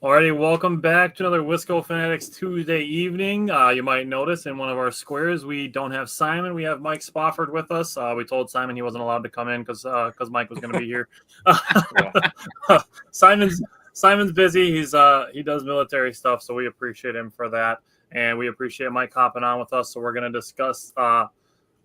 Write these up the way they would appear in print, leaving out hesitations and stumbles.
Alrighty, welcome back to another Wisco Fanatics Tuesday evening. You might notice in one of our squares we don't have Simon. We have Mike Spofford with us. We told Simon he wasn't allowed to come in because Mike was going to be here. Simon's busy. He does military stuff, so we appreciate him for that, and we appreciate Mike hopping on with us. So we're going to discuss.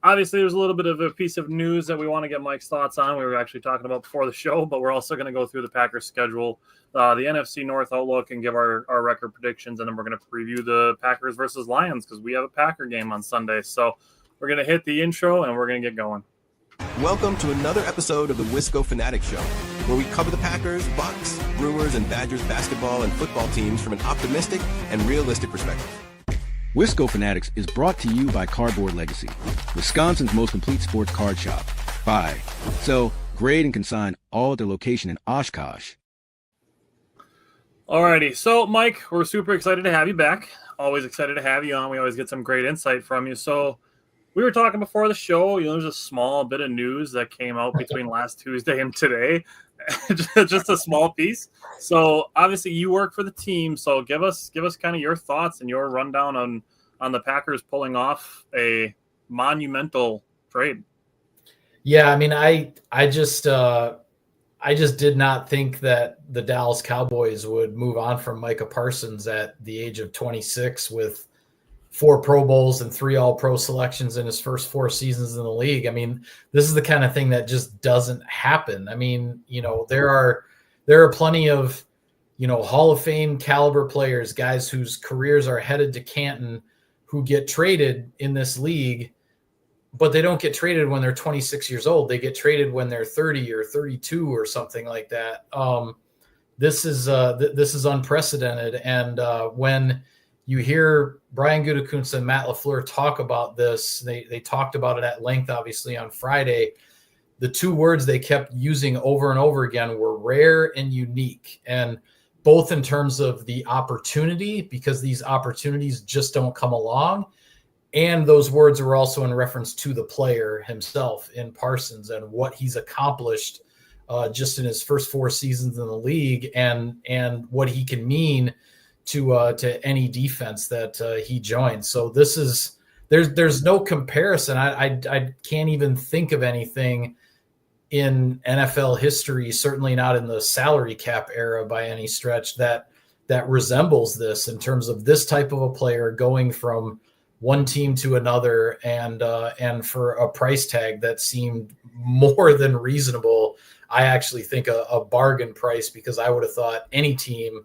Obviously, there's a little bit of a piece of news that we want to get Mike's thoughts on. We were actually talking about before the show, but we're also going to go through the Packers schedule, the NFC North outlook, and give our record predictions. And then we're going to preview the Packers versus Lions because we have a Packer game on Sunday. So we're going to hit the intro and we're going to get going. Welcome to another episode of the Wisco Fanatics Show, where we cover the Packers, Bucks, Brewers, and Badgers basketball and football teams from an optimistic and realistic perspective. Wisco Fanatics is brought to you by Cardboard Legacy, Wisconsin's most complete sports card shop. Buy, sell, grade, and consign all at their location in Oshkosh. Alrighty, so Mike, we're super excited to have you back. Always excited to have you on. We always get some great insight from you. So we were talking before the show. There's a small bit of news that came out between last Tuesday and today. Just a small piece. So obviously you work for the team. So give us kind of your thoughts and your rundown on the Packers pulling off a monumental trade. Yeah, I mean, I just did not think that the Dallas Cowboys would move on from Micah Parsons at the age of 26 with 4 Pro Bowls and 3 All-Pro selections in his first 4 seasons in the league. I mean, this is the kind of thing that just doesn't happen. I mean, there are plenty of, Hall of Fame caliber players, guys whose careers are headed to Canton, who get traded in this league, but they don't get traded when they're 26 years old. They get traded when they're 30 or 32 or something like that. This is unprecedented. And when you hear Brian Gutekunst and Matt LaFleur talk about this, they talked about it at length, obviously, on Friday. The 2 words they kept using over and over again were rare and unique, and both in terms of the opportunity, because these opportunities just don't come along, and those words were also in reference to the player himself in Parsons and what he's accomplished just in his first 4 seasons in the league, and what he can mean to any defense that he joins. So there's no comparison. I can't even think of anything in NFL history, certainly not in the salary cap era by any stretch, that resembles this in terms of this type of a player going from one team to another, and for a price tag that seemed more than reasonable. I actually think a bargain price, because I would have thought any team,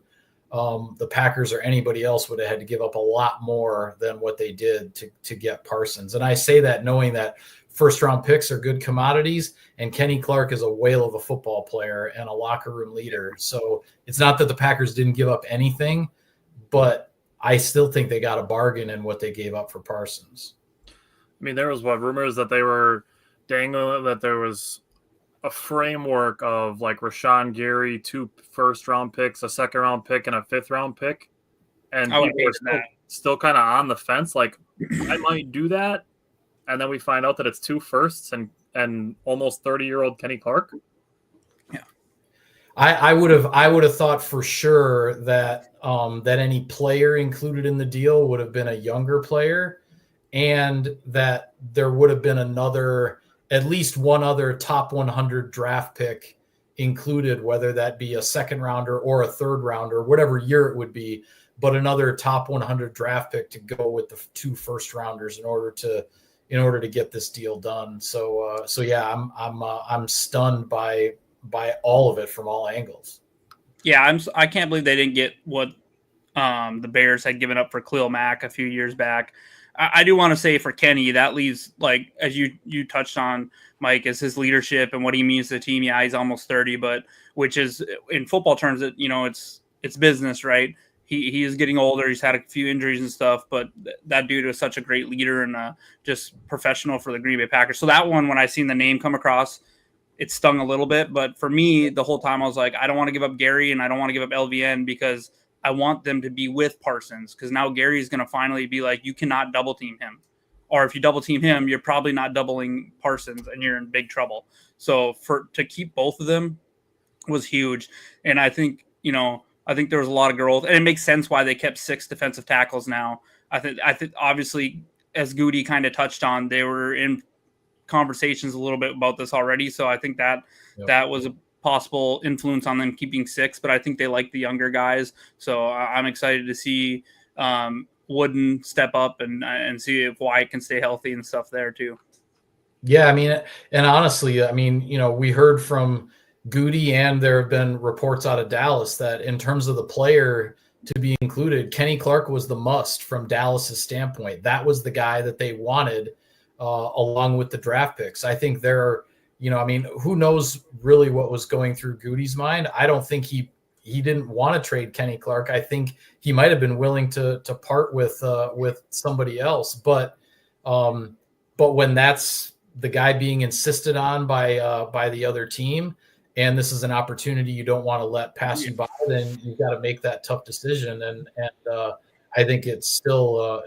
the Packers or anybody else, would have had to give up a lot more than what they did to get Parsons. And I say that knowing that first-round picks are good commodities, and Kenny Clark is a whale of a football player and a locker room leader. So it's not that the Packers didn't give up anything, but I still think they got a bargain in what they gave up for Parsons. I mean, there was rumors that they were dangling that there was a framework of like Rashawn Gary, 2 first-round picks, a second-round pick, and a 5th-round pick, and people were still kind of on the fence, like I might do that, and then we find out that it's 2 firsts and almost 30-year-old Kenny Clark. Yeah, I would have thought for sure that that any player included in the deal would have been a younger player, and that there would have been at least one other top 100 draft pick included, whether that be a second rounder or a third rounder, whatever year it would be, but another top 100 draft pick to go with the 2 first rounders in order to get this deal done. So yeah, I'm stunned by all of it from all angles. Yeah, I can't believe they didn't get what the Bears had given up for Khalil Mack a few years back. I do want to say for Kenny, that leaves, like, as you touched on, Mike, is his leadership and what he means to the team. Yeah, he's almost 30, but which is in football terms, it's business, right? He is getting older. He's had a few injuries and stuff, but that dude is such a great leader and just professional for the Green Bay Packers. So that one, when I seen the name come across, it stung a little bit. But for me, the whole time I was like, I don't want to give up Gary and I don't want to give up LVN, because I want them to be with Parsons, because now Gary is going to finally be like, you cannot double team him. Or if you double team him, you're probably not doubling Parsons and you're in big trouble. So to keep both of them was huge. And I think, I think there was a lot of growth, and it makes sense why they kept 6 defensive tackles now. I think obviously, as Goody kind of touched on, they were in conversations a little bit about this already. So I think that was a possible influence on them keeping 6, but I think they like the younger guys. So I'm excited to see Wooden step up and see if Wyatt can stay healthy and stuff there too. Yeah, I mean, and honestly, I mean, you know, we heard from Goody, and there have been reports out of Dallas that in terms of the player to be included, Kenny Clark was the must from Dallas's standpoint. That was the guy that they wanted along with the draft picks. I think you know, I mean, who knows really what was going through Goody's mind? I don't think he didn't want to trade Kenny Clark. I think he might have been willing to part with somebody else, but when that's the guy being insisted on by the other team, and this is an opportunity you don't want to let pass you by, then you've got to make that tough decision. And I think it's still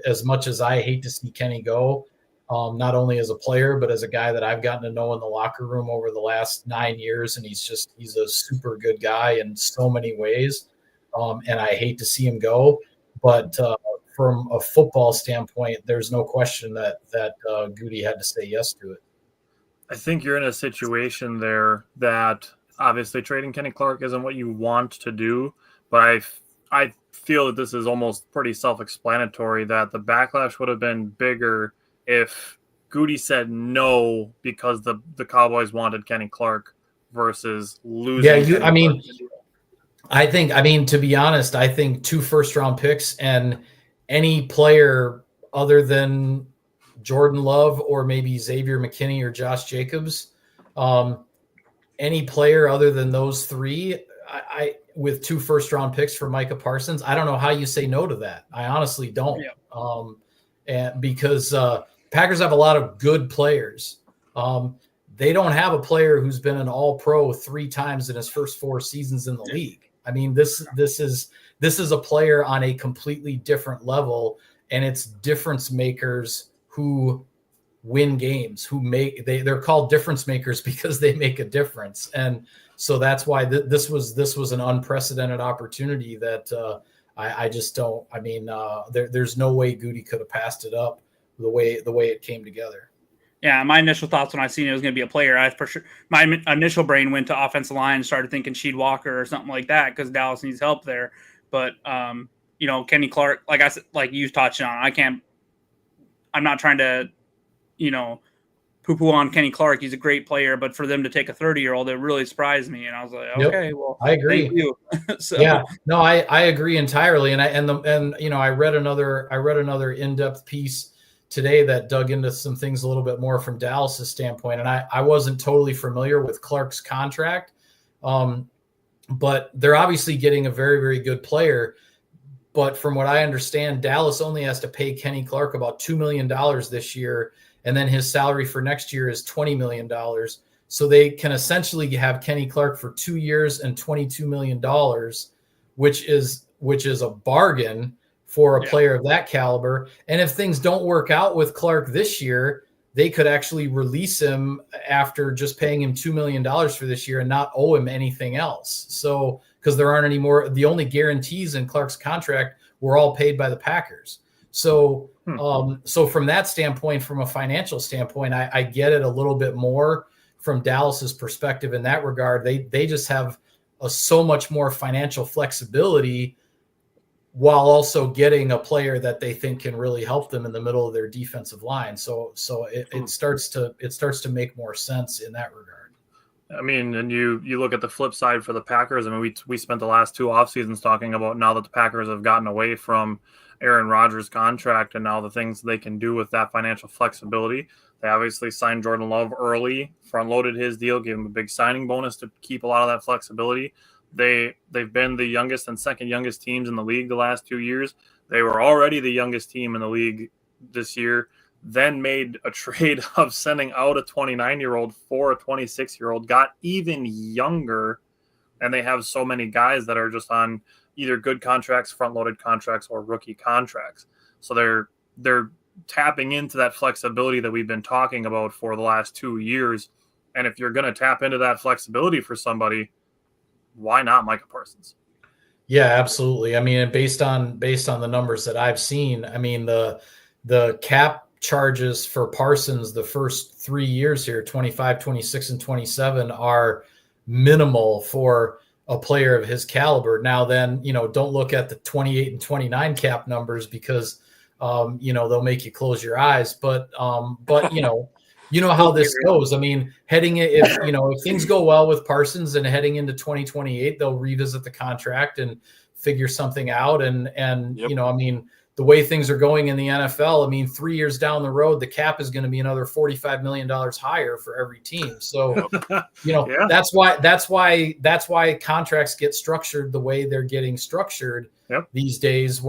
as much as I hate to see Kenny go, not only as a player, but as a guy that I've gotten to know in the locker room over the last 9 years. And he's a super good guy in so many ways. And I hate to see him go, but from a football standpoint, there's no question that Goody had to say yes to it. I think you're in a situation there that obviously trading Kenny Clark isn't what you want to do, but I feel that this is almost pretty self-explanatory that the backlash would have been bigger if Goody said no because the Cowboys wanted Kenny Clark versus losing. Yeah, I mean, to be honest, I think 2 first-round picks and any player other than Jordan Love or maybe Xavier McKinney or Josh Jacobs, any player other than those 3, I with 2 first-round picks for Micah Parsons, I don't know how you say no to that. I honestly don't. Yeah. And because Packers have a lot of good players. They don't have a player who's been an All-Pro 3 times in his first 4 seasons in the league. I mean, this is a player on a completely different level, and it's difference makers who win games, they're called difference makers because they make a difference. And so that's why this was an unprecedented opportunity that I just don't. I mean, there's no way Goody could have passed it up the way it came together. Yeah, my initial thoughts when I seen it was going to be a player, my initial brain went to offensive line and started thinking Sheed Walker or something like that because Dallas needs help there. But you know, Kenny Clark, like I said, like you touched on, I'm not trying to, you know, poo-poo on Kenny Clark. He's a great player, but for them to take a 30-year-old, it really surprised me. And I was like, okay, well, I agree. Thank you. So. Yeah, no, I agree entirely. And you know, I read another in-depth piece today that dug into some things a little bit more from Dallas's standpoint. And I wasn't totally familiar with Clark's contract, but they're obviously getting a very, very good player. But from what I understand, Dallas only has to pay Kenny Clark about $2 million this year. And then his salary for next year is $20 million. So they can essentially have Kenny Clark for 2 years and $22 million, which is a bargain for a player of that caliber. And if things don't work out with Clark this year, they could actually release him after just paying him $2 million for this year and not owe him anything else. So, because there aren't any more, the only guarantees in Clark's contract were all paid by the Packers. So, so from that standpoint, from a financial standpoint, I get it a little bit more from Dallas's perspective in that regard. They just have so much more financial flexibility while also getting a player that they think can really help them in the middle of their defensive line. So it starts to make more sense in that regard. I mean, and you look at the flip side for the Packers. I mean, we spent the last 2 off seasons talking about now that the Packers have gotten away from Aaron Rodgers' contract and now the things they can do with that financial flexibility. They obviously signed Jordan Love early, front-loaded his deal, gave him a big signing bonus to keep a lot of that flexibility. They've been the youngest and second youngest teams in the league the last 2 years. They were already the youngest team in the league this year, then made a trade of sending out a 29-year-old for a 26-year-old, got even younger, and they have so many guys that are just on either good contracts, front-loaded contracts, or rookie contracts. So they're tapping into that flexibility that we've been talking about for the last 2 years. And if you're going to tap into that flexibility for somebody, why not Micah Parsons? Yeah, absolutely. I mean, and based on the numbers that I've seen, I mean, the cap charges for Parsons the first 3 years here, 25, 26, and 27, are minimal for a player of his caliber. Now then, don't look at the 28 and 29 cap numbers because they'll make you close your eyes. But how this goes. I mean, if things go well with Parsons and heading into 2028, they'll revisit the contract and figure something out. And Yep. I mean, the way things are going in the NFL, I mean, 3 years down the road, the cap is going to be another $45 million higher for every team. So, Yeah. that's why contracts get structured the way they're getting structured these days.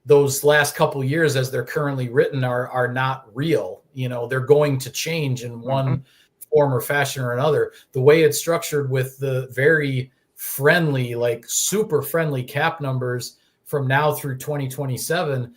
Those last couple of years, as they're currently written, are not real. They're going to change in one form or fashion or another. The way it's structured with the very friendly, like super friendly cap numbers from now through 2027,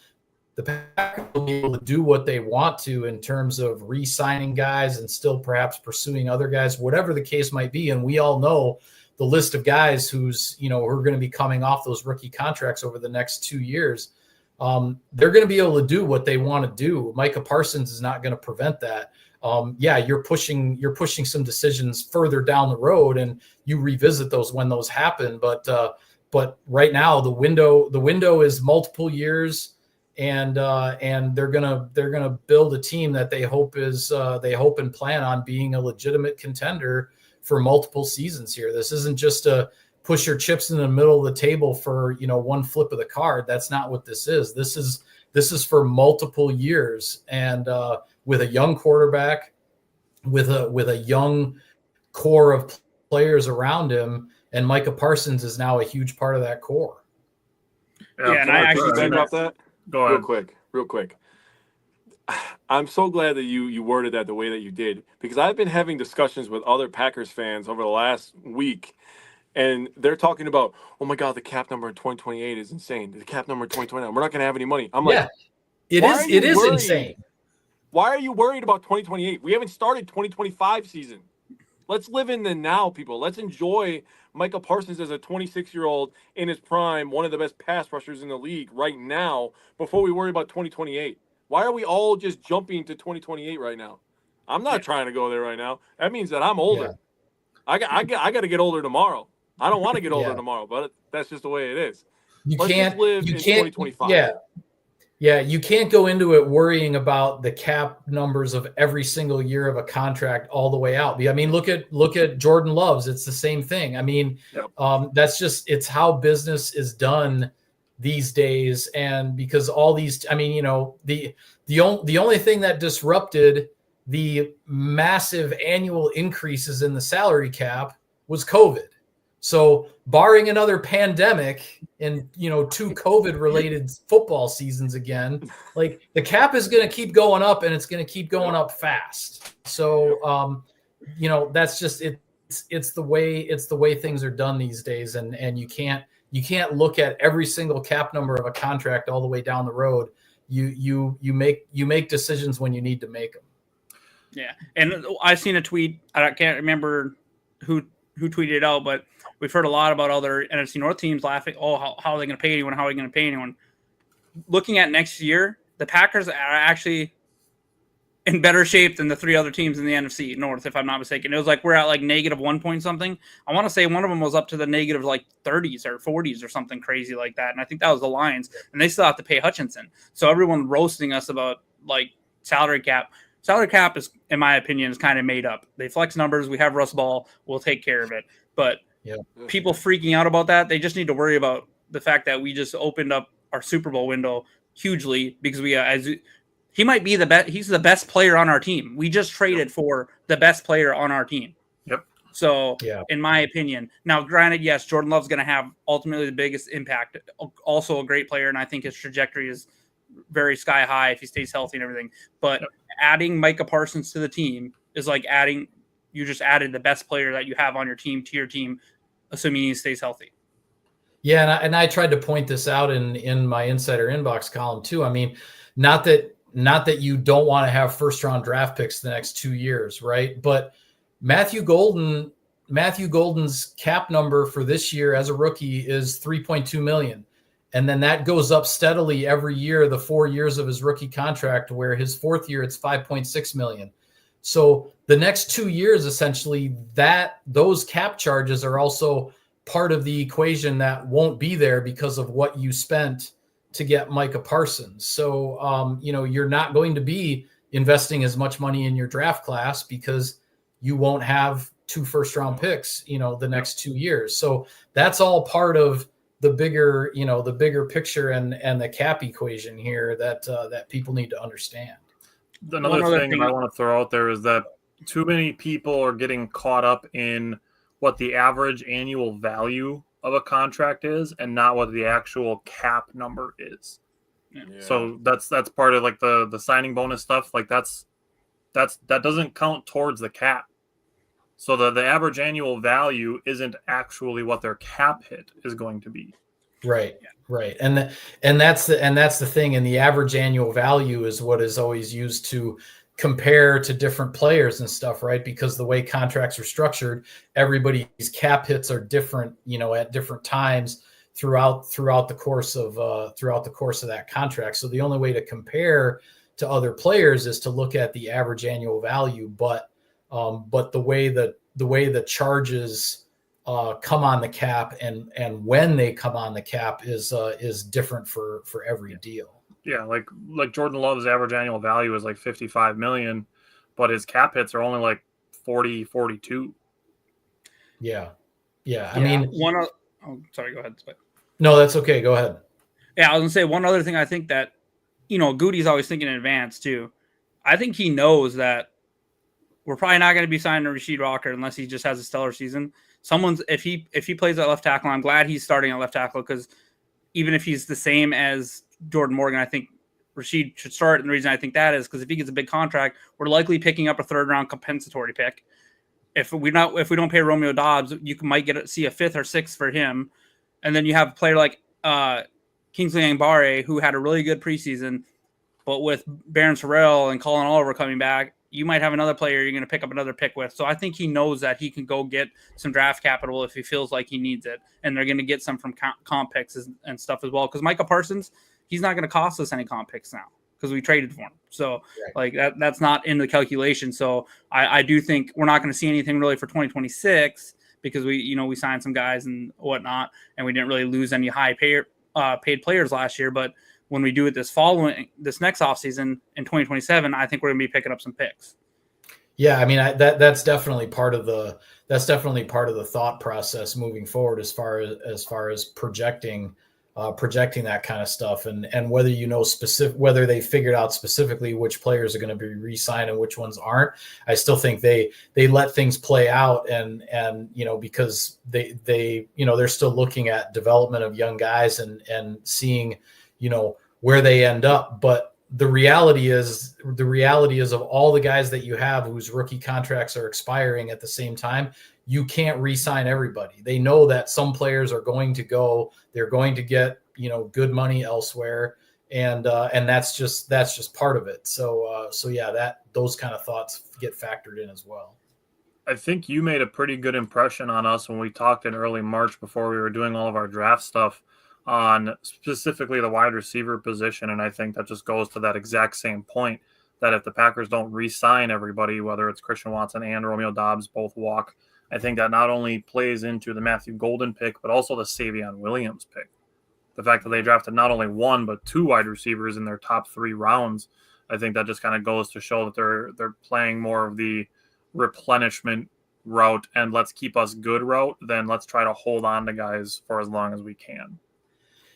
the Packers will be able to do what they want to in terms of re-signing guys and still perhaps pursuing other guys, whatever the case might be. And we all know the list of guys who are going to be coming off those rookie contracts over the next 2 years. They're going to be able to do what they want to do. Micah Parsons is not going to prevent that. You're pushing some decisions further down the road, and you revisit those when those happen. But right now the window is multiple years, and they're gonna build a team that they hope and plan on being a legitimate contender for multiple seasons here. This isn't just a push your chips in the middle of the table for one flip of the card. That's not what this is. This is for multiple years, and with a young quarterback, with a young core of players around him, and Micah Parsons is now a huge part of that core. And I actually Can I drop that? Go ahead. Real quick. I'm so glad that you worded that the way that you did, because I've been having discussions with other Packers fans over the last week, and they're talking about, oh my God, the cap number in 2028 is insane. The cap number in 2029, we're not going to have any money. I'm like, it is insane. Why are you worried about 2028? We haven't started 2025 season. Let's live in the now, people. Let's enjoy Micah Parsons as a 26-year-old in his prime, one of the best pass rushers in the league right now, before we worry about 2028. Why are we all just jumping to 2028 right now? I'm not trying to go there right now. That means that I'm older. I got to get older tomorrow. I don't want to get older tomorrow, but that's just the way it is. Let's just live in 2025. Yeah, you can't go into it worrying about the cap numbers of every single year of a contract all the way out. I mean, look at Jordan Love's. It's the same thing. I mean, it's how business is done these days. And because all these, I mean, the only thing that disrupted the massive annual increases in the salary cap was COVID. So barring another pandemic and, 2 COVID related football seasons again, like the cap is going to keep going up, and it's going to keep going up fast. So, that's just it. It's the way things are done these days. And you can't look at every single cap number of a contract all the way down the road. You make decisions when you need to make them. Yeah. And I've seen a tweet. I can't remember who tweeted it out, but we've heard a lot about other NFC North teams laughing, how are they going to pay anyone? How are they going to pay anyone? Looking at next year, the Packers are actually in better shape than the 3 other teams in the NFC North, if I'm not mistaken. It was like we're at like -1 point something. I want to say one of them was up to the negative like 30s or 40s or something crazy like that. And I think that was the Lions, and they still have to pay Hutchinson. So everyone roasting us about like salary cap. Salary cap is, in my opinion, is kind of made up. They flex numbers. We have Russ Ball. We'll take care of it. But people freaking out about that, they just need to worry about the fact that we just opened up our Super Bowl window hugely because he might be the best. He's the best player on our team. We just traded for the best player on our team. Yep. So, in my opinion, now granted, yes, Jordan Love's going to have ultimately the biggest impact. Also a great player, and I think his trajectory is very sky high if he stays healthy and everything. But adding Micah Parsons to the team is like you just added the best player that you have on your team to your team, assuming he stays healthy. Yeah, and I tried to point this out in my Insider Inbox column too. I mean, not that you don't want to have first-round draft picks the next 2 years, right? But Matthew Golden Matthew Golden's cap number for this year as a rookie is $3.2 million. And then that goes up steadily every year, the 4 years of his rookie contract, where his fourth year, it's $5.6 million. So the next 2 years, essentially, those cap charges are also part of the equation that won't be there because of what you spent to get Micah Parsons. So, you're not going to be investing as much money in your draft class because you won't have 2 first-round picks, the next 2 years. So that's all part of the bigger picture and the cap equation here that people need to understand. Another thing I want to throw out there is that too many people are getting caught up in what the average annual value of a contract is and not what the actual cap number is. Yeah. So that's part of like the signing bonus stuff. Like that doesn't count towards the cap. So the average annual value isn't actually what their cap hit is going to be. Right. Right. And that's the thing. And the average annual value is what is always used to compare to different players and stuff, right? Because the way contracts are structured, everybody's cap hits are different, at different times throughout the course of that contract. So the only way to compare to other players is to look at the average annual value, but the way the charges come on the cap and when they come on the cap is different for every deal. Yeah, like Jordan Love's average annual value is like 55 million, but his cap hits are only like 40, 42. Yeah. I mean, sorry, go ahead. No, that's okay. Go ahead. Yeah, I was gonna say one other thing. I think that Goody's always thinking in advance too. I think he knows that we're probably not going to be signing Rasheed Walker unless he just has a stellar season. If he plays at left tackle, I'm glad he's starting at left tackle, because even if he's the same as Jordan Morgan, I think Rasheed should start. And the reason I think that is because if he gets a big contract, we're likely picking up a 3rd round compensatory pick. If we don't pay Romeo Dobbs, you might see a 5th or 6th for him, and then you have a player like Kingsley Angbare, who had a really good preseason, but with Baron Terrell and Colin Oliver coming back, you might have another player you're going to pick up another pick with. So I think he knows that he can go get some draft capital if he feels like he needs it, and they're going to get some from comp picks and stuff as well. Because Micah Parsons, he's not going to cost us any comp picks now because we traded for him. So like that's not in the calculation. So I do think we're not going to see anything really for 2026 because we signed some guys and whatnot, and we didn't really lose any high paid players last year. But when we do it this next offseason in 2027, I think we're going to be picking up some picks. Yeah, I mean that's definitely part of the thought process moving forward as far as projecting that kind of stuff, and whether whether they figured out specifically which players are going to be re-signed and which ones aren't. I still think they let things play out and because they they're still looking at development of young guys and seeing where they end up. But the reality is of all the guys that you have whose rookie contracts are expiring at the same time, you can't re-sign everybody. They know that some players are going to go, they're going to get, good money elsewhere. And that's just part of it. So yeah, those kind of thoughts get factored in as well. I think you made a pretty good impression on us when we talked in early March before we were doing all of our draft stuff on specifically the wide receiver position. And I think that just goes to that exact same point, that if the Packers don't re-sign everybody, whether it's Christian Watson and Romeo Dobbs both walk, I think that not only plays into the Matthew Golden pick, but also the Savion Williams pick. The fact that they drafted not only 1, but 2 wide receivers in their top 3 rounds, I think that just kind of goes to show that they're playing more of the replenishment route and let's keep us good route than let's try to hold on to guys for as long as we can.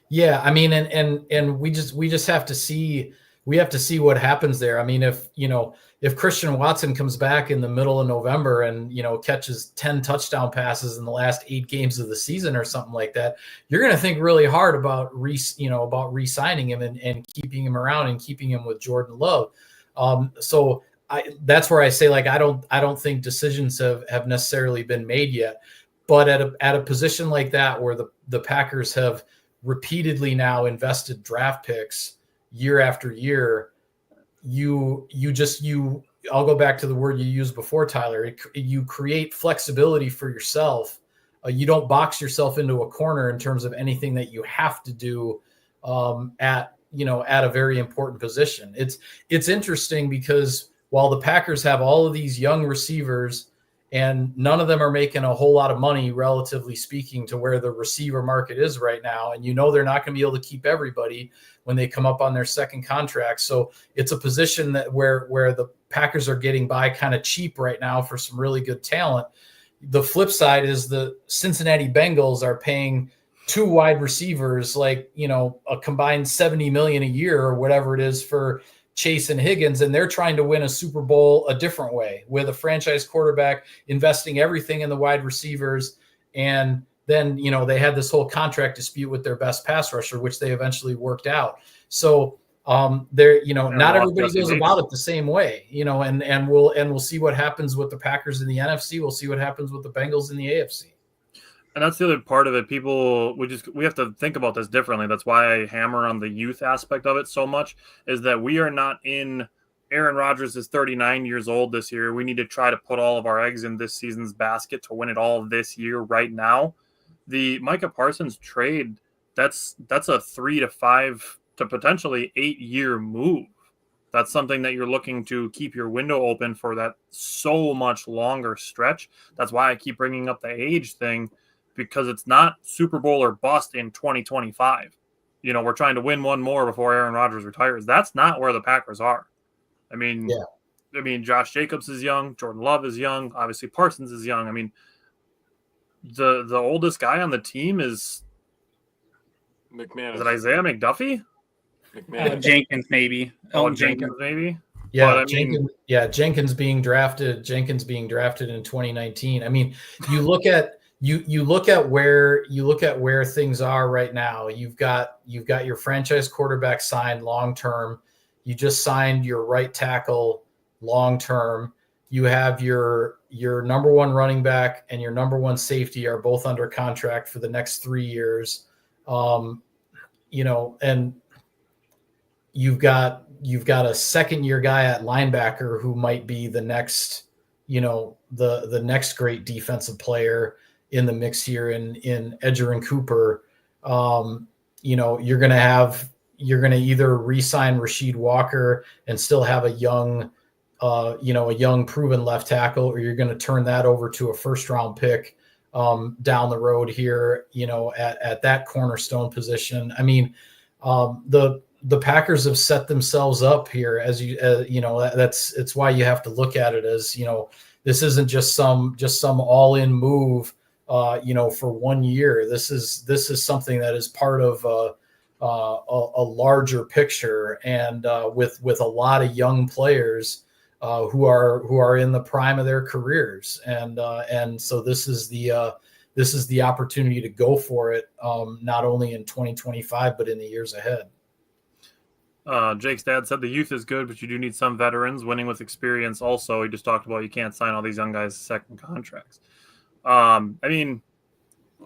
Yeah, I mean, and we just have to see what happens there. I mean, if Christian Watson comes back in the middle of November and catches 10 touchdown passes in the last 8 games of the season or something like that, you're going to think really hard about re-signing him and keeping him around and keeping him with Jordan Love. So that's where I say, like, I don't think decisions have necessarily been made yet, but at a position like that where the Packers have repeatedly now invested draft picks year after year, you I'll go back to the word you used before, Tyler. You create flexibility for yourself. You don't box yourself into a corner in terms of anything that you have to do at a very important position. It's interesting because while the Packers have all of these young receivers and none of them are making a whole lot of money, relatively speaking, to where the receiver market is right now. And they're not going to be able to keep everybody when they come up on their second contract. So it's a position that where the Packers are getting by kind of cheap right now for some really good talent. The flip side is the Cincinnati Bengals are paying 2 wide receivers like, a combined $70 million a year or whatever it is for Chase and Higgins, and they're trying to win a Super Bowl a different way with a franchise quarterback investing everything in the wide receivers. And then, they had this whole contract dispute with their best pass rusher, which they eventually worked out. So not everybody goes about it the same way, and we'll see what happens with the Packers in the NFC. We'll see what happens with the Bengals in the AFC. And that's the other part of it. We have to think about this differently. That's why I hammer on the youth aspect of it so much, is that we are not in Aaron Rodgers is 39 years old this year. We need to try to put all of our eggs in this season's basket to win it all this year right now. The Micah Parsons trade, that's a 3 to 5 to potentially 8-year move. That's something that you're looking to keep your window open for that so much longer stretch. That's why I keep bringing up the age thing, because it's not Super Bowl or bust in 2025. We're trying to win one more before Aaron Rodgers retires. That's not where the Packers are. I mean, Josh Jacobs is young. Jordan Love is young. Obviously, Parsons is young. I mean, the oldest guy on the team is McManus. Is it Isaiah McDuffie? Jenkins, maybe. Jenkins, maybe. Yeah, but, Jenkins being drafted in 2019. I mean, you look at where things are right now. You've got your franchise quarterback signed long term. You just signed your right tackle long term. You have your number one running back and your number one safety are both under contract for the next 3 years. And you've got a second year guy at linebacker who might be the next, the next great defensive player in the mix here in Edger and Cooper. You're going to either re-sign Rasheed Walker and still have a young proven left tackle, or you're going to turn that over to a first round pick down the road here, at that cornerstone position. I mean, the Packers have set themselves up here it's why you have to look at it as, this isn't just some all in move, for 1 year. This is something that is part of a larger picture, and with a lot of young players who are in the prime of their careers, and so this is the opportunity to go for it, not only in 2025 but in the years ahead. Jake's dad said the youth is good, but you do need some veterans. Winning with experience also. He just talked about you can't sign all these young guys second contracts. I mean,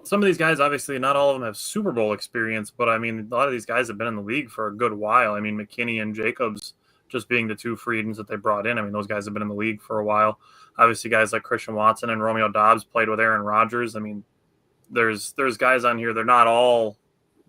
some of these guys, obviously, not all of them have Super Bowl experience, but I mean, a lot of these guys have been in the league for a good while. I mean, McKinney and Jacobs just being the 2 free agents that they brought in. I mean, those guys have been in the league for a while. Obviously, guys like Christian Watson and Romeo Doubs played with Aaron Rodgers. I mean, there's guys on here. They're not all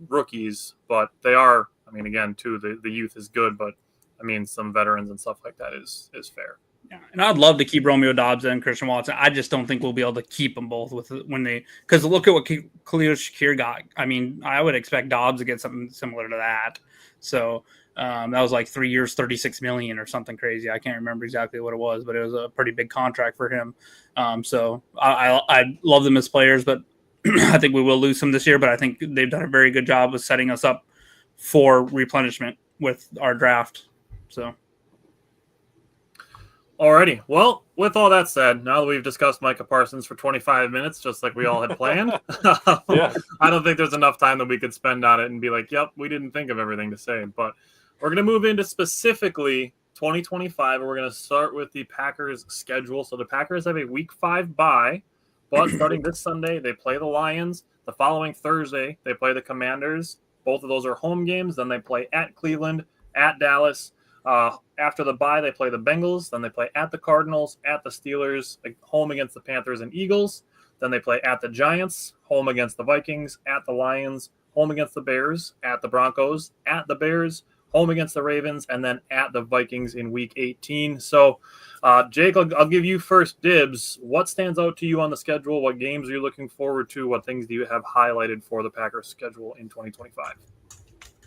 rookies, but they are. I mean, again, too, the youth is good, but I mean, some veterans and stuff like that is fair. Yeah, and I'd love to keep Romeo Doubs and Christian Watson. I just don't think we'll be able to keep them both because look at what Khalil Shakir got. I mean, I would expect Doubs to get something similar to that. So that was like 3 years, $36 million or something crazy. I can't remember exactly what it was, but it was a pretty big contract for him. So I love them as players, but I think we will lose them this year. But I think they've done a very good job of setting us up for replenishment with our draft. So. Alrighty. Well, with all that said, now that we've discussed Micah Parsons for 25 minutes, just like we all had planned, Yeah. I don't think there's enough time that we could spend on it and be like, yep, we didn't think of everything to say. But we're going to move into specifically 2025, and we're going to start with the Packers' schedule. So the Packers have a Week 5 bye, but starting this Sunday, they play the Lions. The following Thursday, they play the Commanders. Both of those are home games. Then they play at Cleveland, at Dallas. After the bye, they play the Bengals. Then they play at the Cardinals, at the Steelers, home against the Panthers and Eagles. Then they play at the Giants, home against the Vikings, at the Lions, home against the Bears, at the Broncos, at the Bears, home against the Ravens, and then at the Vikings in Week 18. So, Jake, I'll give you first dibs. What stands out to you on the schedule? What games are you looking forward to? What things do you have highlighted for the Packers schedule in 2025?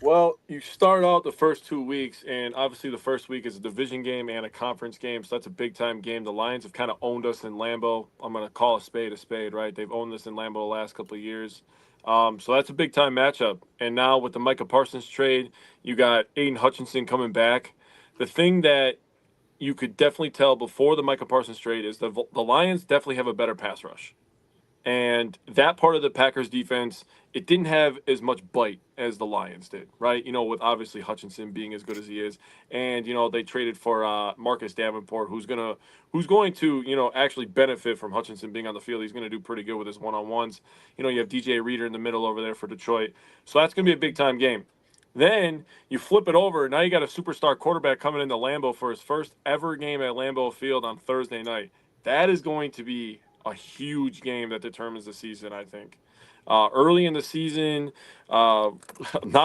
Well, you start out the first 2 weeks, and obviously the first week is a division game and a conference game, so that's a big-time game. The Lions have kind of owned us in Lambeau. I'm going to call a spade, right? They've owned us in Lambeau the last couple of years. So that's a big-time matchup. And now with the Micah Parsons trade, you got Aiden Hutchinson coming back. The thing that you could definitely tell before the Micah Parsons trade is the Lions definitely have a better pass rush. And that part of the Packers defense, it didn't have as much bite as the Lions did, right? With obviously Hutchinson being as good as he is. And, they traded for Marcus Davenport, who's going to, actually benefit from Hutchinson being on the field. He's going to do pretty good with his one-on-ones. You have DJ Reader in the middle over there for Detroit. So that's going to be a big-time game. Then you flip it over. Now you got a superstar quarterback coming into Lambeau for his first ever game at Lambeau Field on Thursday night. That is going to be a huge game that determines the season, I think. Early in the season, not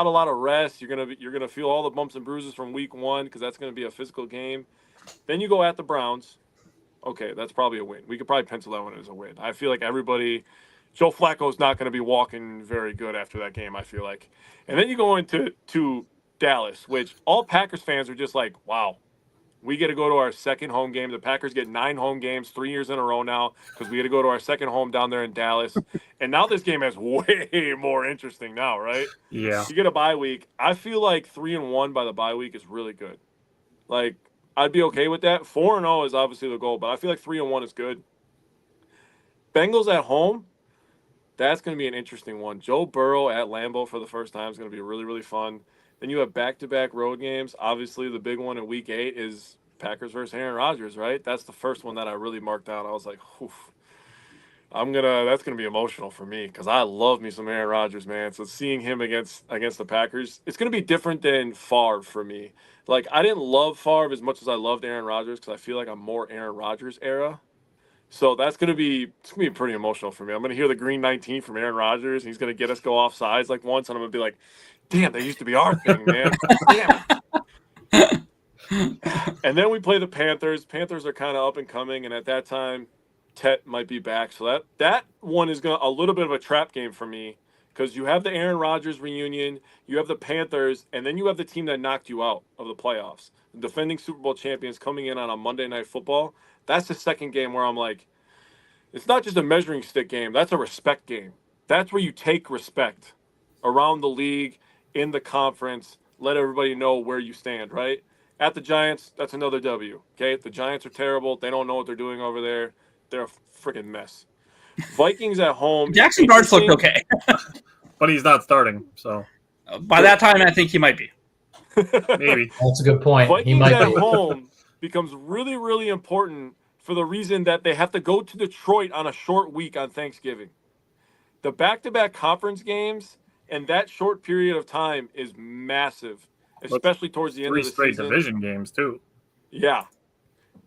a lot of rest. You're gonna feel all the bumps and bruises from week 1 because that's gonna be a physical game. Then you go at the Browns. Okay, that's probably a win. We could probably pencil that one as a win. I feel like Joe Flacco's not gonna be walking very good after that game, I feel like. And then you go into Dallas, which all Packers fans are just like, wow. We get to go to our second home game. The Packers get 9 home games 3 years in a row now because we get to go to our second home down there in Dallas. And now this game is way more interesting now, right? Yeah. You get a bye week. I feel like 3-1 by the bye week is really good. Like, I'd be okay with that. 4-0 is obviously the goal, but I feel like 3-1 is good. Bengals at home, that's going to be an interesting one. Joe Burrow at Lambeau for the first time is going to be really, really fun. Then you have back-to-back road games. Obviously, the big one in Week 8 is Packers versus Aaron Rodgers, right? That's the first one that I really marked out. I was like, oof. That's gonna be emotional for me because I love me some Aaron Rodgers, man. So seeing him against the Packers, it's gonna be different than Favre for me. Like, I didn't love Favre as much as I loved Aaron Rodgers because I feel like I'm more Aaron Rodgers era. So it's gonna be pretty emotional for me. I'm gonna hear the green 19 from Aaron Rodgers. And he's gonna get us go off sides like once, and I'm gonna be like, damn, that used to be our thing, man. Damn it. And then we play the Panthers. Panthers are kind of up and coming, and at that time, Tet might be back. So that one is a little bit of a trap game for me because you have the Aaron Rodgers reunion, you have the Panthers, and then you have the team that knocked you out of the playoffs. The defending Super Bowl champions coming in on a Monday Night Football. That's the second game where I'm like, it's not just a measuring stick game. That's a respect game. That's where you take respect around the league, in the conference, let everybody know where you stand, right? At the Giants, that's another W, okay? The Giants are terrible. They don't know what they're doing over there. They're a freaking mess. Vikings at home. Jackson Dart's looked okay. But he's not starting, so. By that time, I think he might be. Maybe. That's a good point. Vikings He might at be. home becomes really, really important for the reason that they have to go to Detroit on a short week on Thanksgiving. The back-to-back conference games and that short period of time is massive, especially towards the end of the season. 3 straight division games, too. Yeah.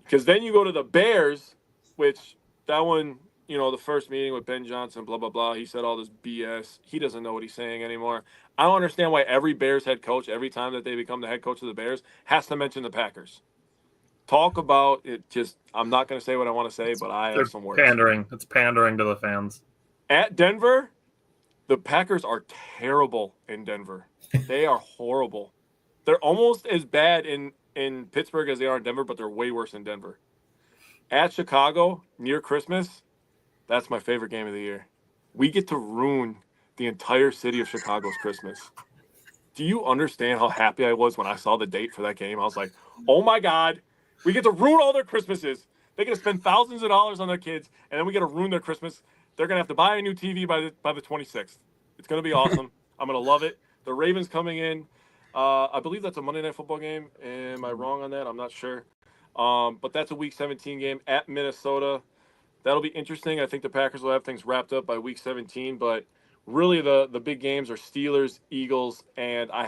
Because then you go to the Bears, which that one, the first meeting with Ben Johnson, blah, blah, blah. He said all this BS. He doesn't know what he's saying anymore. I don't understand why every Bears head coach, every time that they become the head coach of the Bears, has to mention the Packers. Talk about it. I'm not going to say what I want to say, but I have some words. Pandering. It's pandering to the fans. At Denver, the Packers are terrible in Denver. They are horrible. They're almost as bad in Pittsburgh as they are in Denver, but they're way worse in Denver. At Chicago, near Christmas, that's my favorite game of the year. We get to ruin the entire city of Chicago's Christmas. Do you understand how happy I was when I saw the date for that game? I was like, oh my God, we get to ruin all their Christmases. They get to spend thousands of dollars on their kids, and then we get to ruin their Christmas. They're going to have to buy a new TV by the 26th. It's going to be awesome. I'm going to love it. The Ravens coming in. I believe that's a Monday Night Football game. Am I wrong on that? I'm not sure. But that's a Week 17 game at Minnesota. That'll be interesting. I think the Packers will have things wrapped up by Week 17. But really the big games are Steelers, Eagles, and I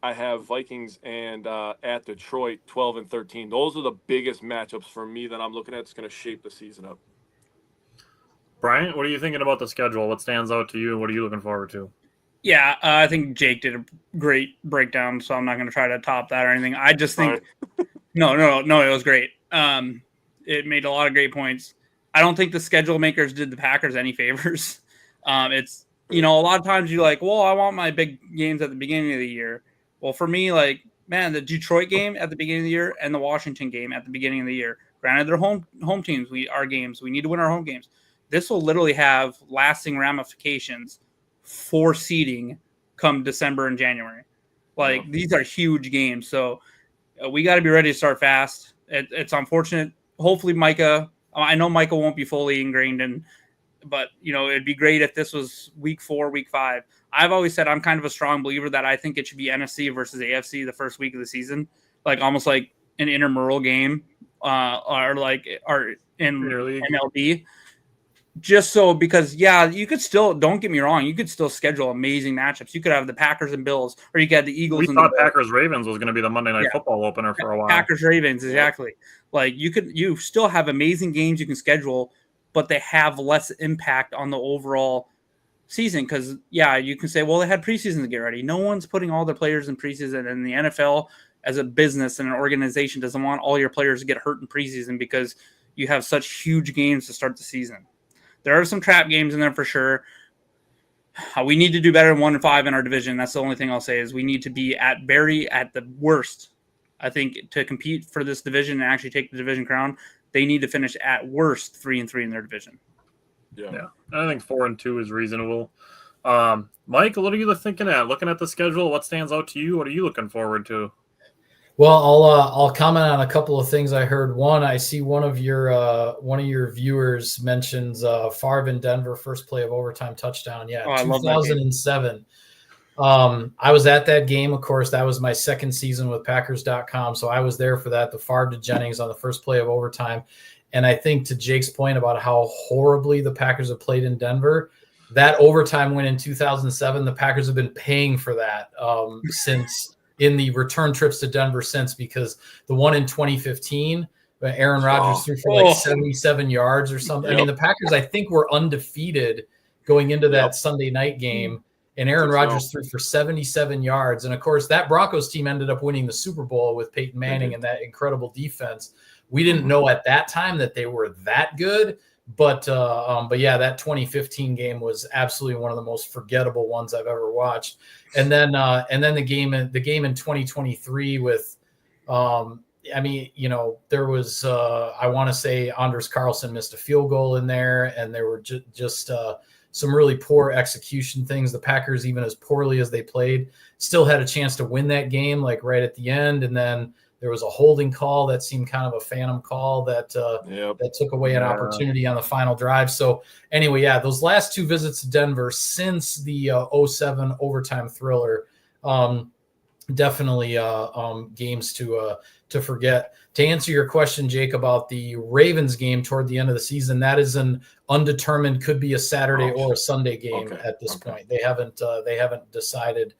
I have Vikings and at Detroit, 12 and 13. Those are the biggest matchups for me that I'm looking at. It's going to shape the season up. Brian, what are you thinking about the schedule? What stands out to you? What are you looking forward to? Yeah, I think Jake did a great breakdown, so I'm not going to try to top that or anything. I just think no, it was great. It made a lot of great points. I don't think the schedule makers did the Packers any favors. It's, a lot of times you're like, well, I want my big games at the beginning of the year. Well, for me, like, man, the Detroit game at the beginning of the year and the Washington game at the beginning of the year. Granted, they're home teams. Our games. We need to win our home games. This will literally have lasting ramifications for seeding come December and January. Like, these are huge games. So we got to be ready to start fast. It's unfortunate. Hopefully Micah, I know Micah won't be fully ingrained in, but it'd be great if this was week 4, week 5. I've always said I'm kind of a strong believer that I think it should be NFC versus AFC the first week of the season, like almost like an intramural game, or in MLB. Just so, because you could still, don't get me wrong, you could still schedule amazing matchups. You could have the Packers and Bills, or you could have the Eagles. We and thought Packers Ravens was going to be the Monday Night Football opener for a while. Packers Ravens, exactly. Like you still have amazing games you can schedule, but they have less impact on the overall season. Because you can say, well, they had preseason to get ready. No one's putting all their players in preseason, and the NFL as a business and an organization doesn't want all your players to get hurt in preseason because you have such huge games to start the season. There are some trap games in there for sure. We need to do better than 1-5 in our division. That's the only thing I'll say is we need to be at the worst. I think to compete for this division and actually take the division crown, they need to finish at worst 3-3 in their division. Yeah. I think 4-2 is reasonable. Mike, what are you thinking at? Looking at the schedule, what stands out to you? What are you looking forward to? Well, I'll comment on a couple of things I heard. One, I see one of your viewers mentions Favre in Denver, first play of overtime touchdown. Yeah, 2007. I was at that game. Of course, that was my second season with Packers.com, so I was there for that. The Favre to Jennings on the first play of overtime, and I think to Jake's point about how horribly the Packers have played in Denver, that overtime win in 2007, the Packers have been paying for that since. In the return trips to Denver since, because the one in 2015, Aaron Rodgers threw for 77 yards or something. I mean, the Packers, I think, were undefeated going into that Sunday night game, and Aaron Rodgers threw for 77 yards. And, of course, that Broncos team ended up winning the Super Bowl with Peyton Manning and that incredible defense. We didn't know at that time that they were that good, but yeah, that 2015 game was absolutely one of the most forgettable ones I've ever watched. And then the game in 2023 with, there was I want to say Anders Carlson missed a field goal in there, and there were just some really poor execution things. The Packers, even as poorly as they played, still had a chance to win that game, like right at the end, and then there was a holding call that seemed kind of a phantom call that took away an opportunity on the final drive. So anyway, those last 2 visits to Denver since the 07 overtime thriller, definitely games to forget. To answer your question, Jake, about the Ravens game toward the end of the season, that is an undetermined, could be a Saturday or a Sunday game at this point. They haven't decided.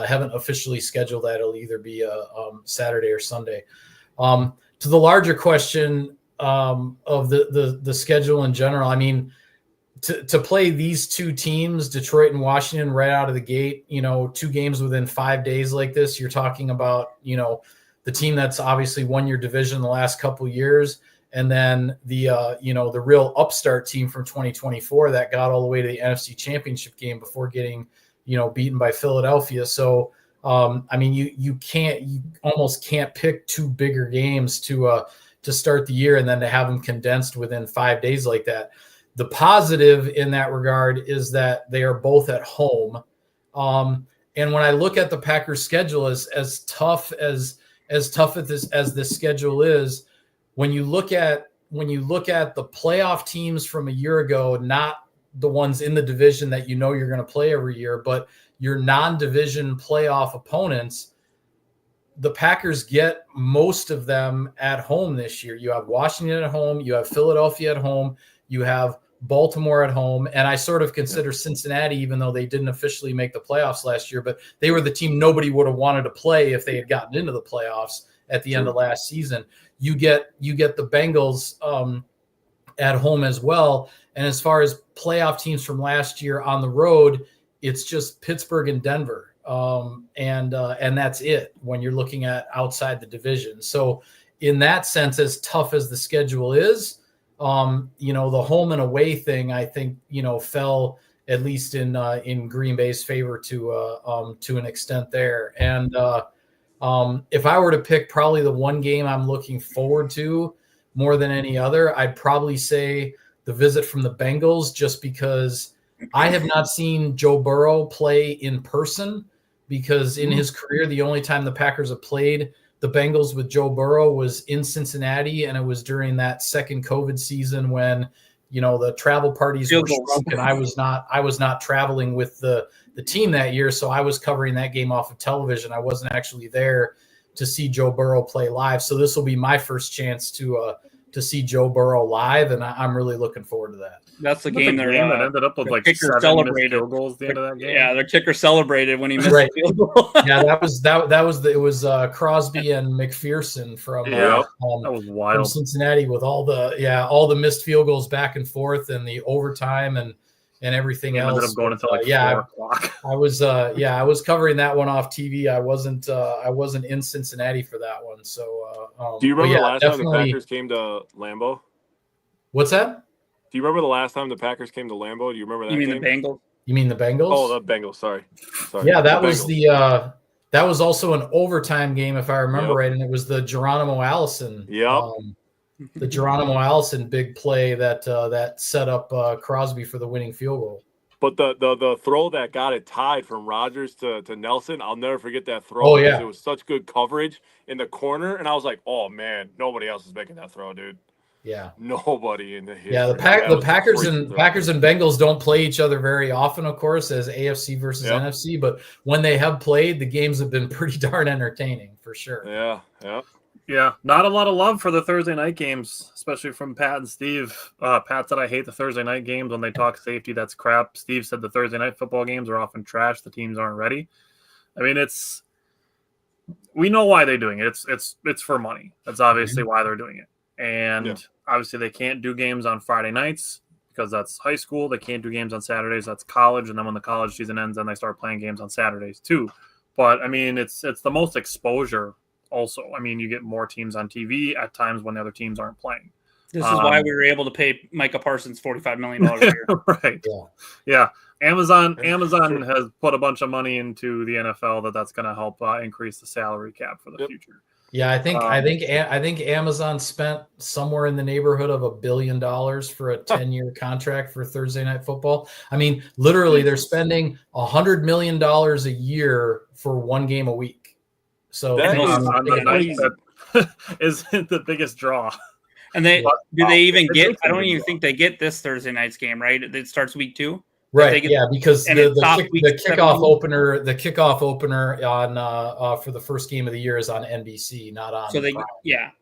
Haven't officially scheduled that. It'll either be a Saturday or Sunday. To the larger question of the schedule in general, I mean, to play these 2 teams, Detroit and Washington, right out of the gate, 2 games within 5 days like this, you're talking about, the team that's obviously won your division the last couple of years, and then the real upstart team from 2024 that got all the way to the NFC Championship game before getting beaten by Philadelphia. So, you almost can't pick 2 bigger games to start the year and then to have them condensed within 5 days like that. The positive in that regard is that they are both at home. And when I look at the Packers schedule, as tough as this schedule is, when you look at the playoff teams from a year ago, not the ones in the division that you're going to play every year, but your non-division playoff opponents, the Packers get most of them at home this year. You have Washington at home, you have Philadelphia at home, you have Baltimore at home, and I sort of consider Cincinnati, even though they didn't officially make the playoffs last year, but they were the team nobody would have wanted to play if they had gotten into the playoffs at the end of last season. You get the Bengals at home as well. And as far as playoff teams from last year on the road, it's just Pittsburgh and Denver. And that's it when you're looking at outside the division. So in that sense, as tough as the schedule is, the home and away thing, I think, fell at least in Green Bay's favor to an extent there. And if I were to pick probably the one game I'm looking forward to more than any other, I'd probably say the visit from the Bengals, just because I have not seen Joe Burrow play in person, because in his career, the only time the Packers have played the Bengals with Joe Burrow was in Cincinnati, and it was during that second COVID season when, the travel parties were shrunk, and I was not traveling with the team that year, so I was covering that game off of television. I wasn't actually there to see Joe Burrow play live. So this will be my first chance to see Joe Burrow live, and I'm really looking forward to that. That's the game that ended up with like 7 missed field goals at the end of that game. Yeah, their kicker celebrated when he missed the field goal. Yeah, it was Crosby and McPherson from that was wild. From Cincinnati, with all the missed field goals back and forth and the overtime and everything else. Ended up going until 4 o'clock. I was covering that one off TV. I wasn't in Cincinnati for that one. So do you remember the last time the Packers came to Lambeau? What's that? Do you remember the last time the Packers came to Lambeau? Do you remember that? You mean game? the Bengals? You mean the Bengals? Oh, the Bengals. Sorry. Yeah, that was that was also an overtime game, if I remember right, and it was the Geronimo Allison. The Geronimo Allison big play that set up Crosby for the winning field goal. But the throw that got it tied from Rodgers to Nelson, I'll never forget that throw. Oh, yeah. It was such good coverage in the corner, and I was like, oh, man, nobody else is making that throw, dude. Yeah. Nobody in the history. Yeah, the Packers and Bengals don't play each other very often, of course, as AFC versus NFC, but when they have played, the games have been pretty darn entertaining, for sure. Yeah. Not a lot of love for the Thursday night games, especially from Pat and Steve. Pat said, I hate the Thursday night games when they talk safety. That's crap. Steve said the Thursday night football games are often trash. The teams aren't ready. I mean, we know why they're doing it. It's for money. That's obviously why they're doing it. And obviously they can't do games on Friday nights because that's high school. They can't do games on Saturdays. That's college. And then when the college season ends, then they start playing games on Saturdays too. But I mean, it's the most exposure. Also, I mean, you get more teams on TV at times when the other teams aren't playing. This is why we were able to pay Micah Parsons $45 million a year. Right. Yeah. Amazon has put a bunch of money into the NFL that's going to help increase the salary cap for the future. Yeah, I think Amazon spent somewhere in the neighborhood of $1 billion for a 10-year contract for Thursday Night Football. I mean, literally, they're spending $100 million a year for one game a week. So that isn't the biggest draw. And they even get? I don't even think they get this Thursday night's game, right? It starts week 2. Right. Because the kickoff opener on for the first game of the year is on NBC, not on.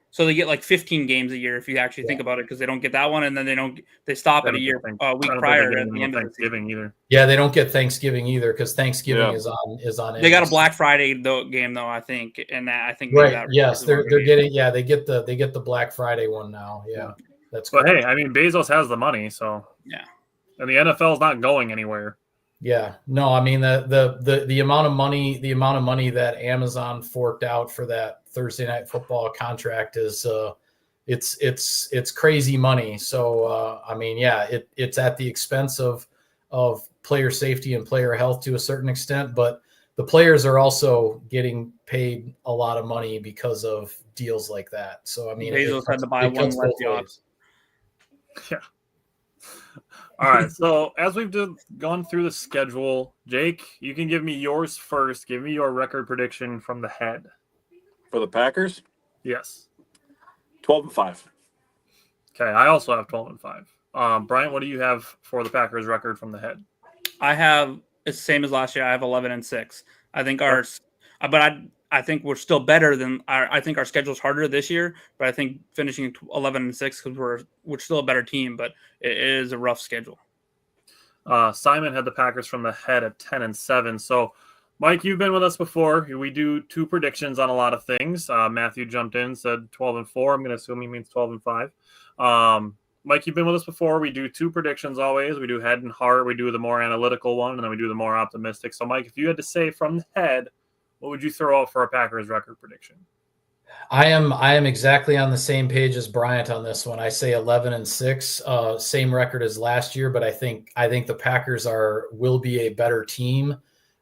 So they get like 15 games a year if you actually think about it, because they don't get that one, and then they stop at a year week prior at the end of Thanksgiving either. Yeah, they don't get Thanksgiving either because Thanksgiving is on. NBC. They got a Black Friday game though, I think, and I think yes, they're getting they get the Black Friday one now. Yeah, that's. But hey, I mean, Bezos has the money, so yeah. And the NFL is not going anywhere. Yeah, no, I mean the amount of money that Amazon forked out for that Thursday Night Football contract is it's crazy money. So I mean, yeah, it's at the expense of player safety and player health to a certain extent, but the players are also getting paid a lot of money because of deals like that. So I mean, Bezos had to buy one less yacht. Yeah. All right, so as we've gone through the schedule, Jake, you can give me yours first. Give me your record prediction from the head. For the Packers? Yes. 12-5. Okay, I also have 12-5. Brian, what do you have for the Packers record from the head? I have it's the same as last year. I have 11-6. I think ours, but I think we're still better than I think our schedule's harder this year, but I think finishing 11-6 because we're still a better team, but it is a rough schedule. Simon had the Packers from the head at 10-7. So, Mike, you've been with us before. We do 2 predictions on a lot of things. Matthew jumped in, said 12-4. I'm going to assume he means 12-5. Mike, you've been with us before. We do 2 predictions always. We do head and heart. We do the more analytical one, and then we do the more optimistic. So, Mike, if you had to say from the head, what would you throw out for a Packers record prediction? I am exactly on the same page as Bryant on this one. I say 11-6, same record as last year, but I think the Packers will be a better team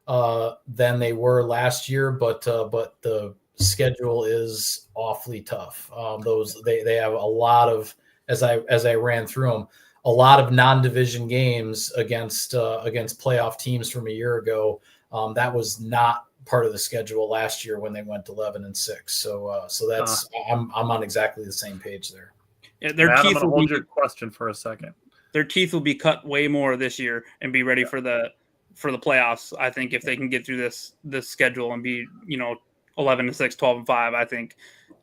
than they were last year. But the schedule is awfully tough. They have a lot of, as I ran through them, a lot of non-division games against playoff teams from a year ago. That was not part of the schedule last year when they went 11-6. So that's I'm on exactly the same page there. Yeah, I'm going to hold your question for a second. Their teeth will be cut way more this year and be ready for the playoffs. I think if they can get through this schedule and be 11-6, 12-5, I think